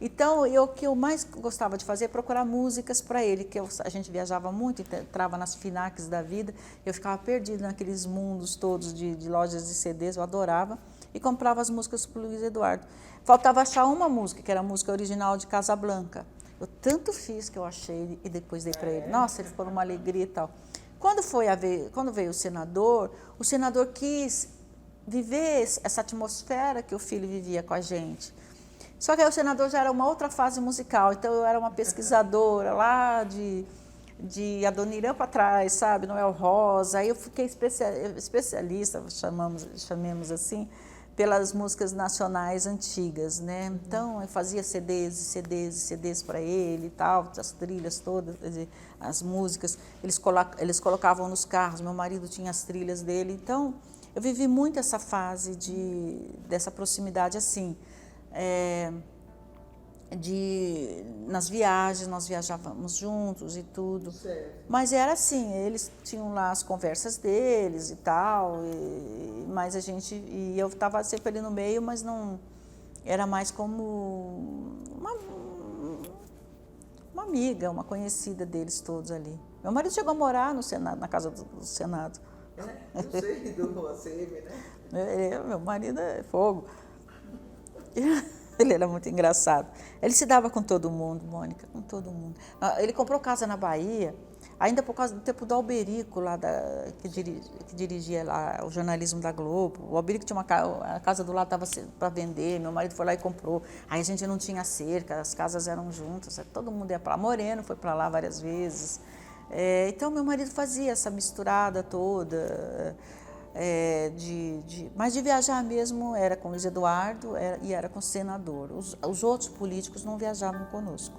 Então, o que eu mais gostava de fazer é procurar músicas para ele, que a gente viajava muito, entrava nas FINACs da vida, eu ficava perdida naqueles mundos todos de lojas de CDs, eu adorava, e comprava as músicas para o Luiz Eduardo. Faltava achar uma música, que era a música original de Casablanca. Eu tanto fiz que eu achei e depois dei para ele. Nossa, ele ficou numa alegria e tal. Quando veio o senador quis viver essa atmosfera que o filho vivia com a gente. Só que aí o senador já era uma outra fase musical, então eu era uma pesquisadora lá de Adoniran para trás, sabe, Noel Rosa. Aí eu fiquei especialista, chamemos assim, pelas músicas nacionais antigas, né? Então eu fazia CDs para ele e tal, as trilhas todas, quer dizer, as músicas, eles colocavam nos carros, meu marido tinha as trilhas dele. Então eu vivi muito essa fase dessa proximidade assim. Nas viagens, nós viajávamos juntos e tudo. Certo. Mas era assim, eles tinham lá as conversas deles e tal, mas e eu estava sempre ali no meio, mas não era mais como uma amiga, uma conhecida deles todos ali. Meu marido chegou a morar no Senado, na casa do Senado. Eu sei, do ACM, né? Meu marido é fogo. Ele era muito engraçado. Ele se dava com todo mundo, Mônica, com todo mundo. Ele comprou casa na Bahia, ainda por causa do tempo do Alberico, lá que dirigia lá o jornalismo da Globo. O Alberico tinha a casa do lado estava para vender, meu marido foi lá e comprou. Aí a gente não tinha cerca, as casas eram juntas, todo mundo ia para lá. Moreno foi para lá várias vezes. Então, meu marido fazia essa misturada toda. Mas de viajar mesmo era com o Luiz Eduardo e era com o senador. Os outros políticos não viajavam conosco.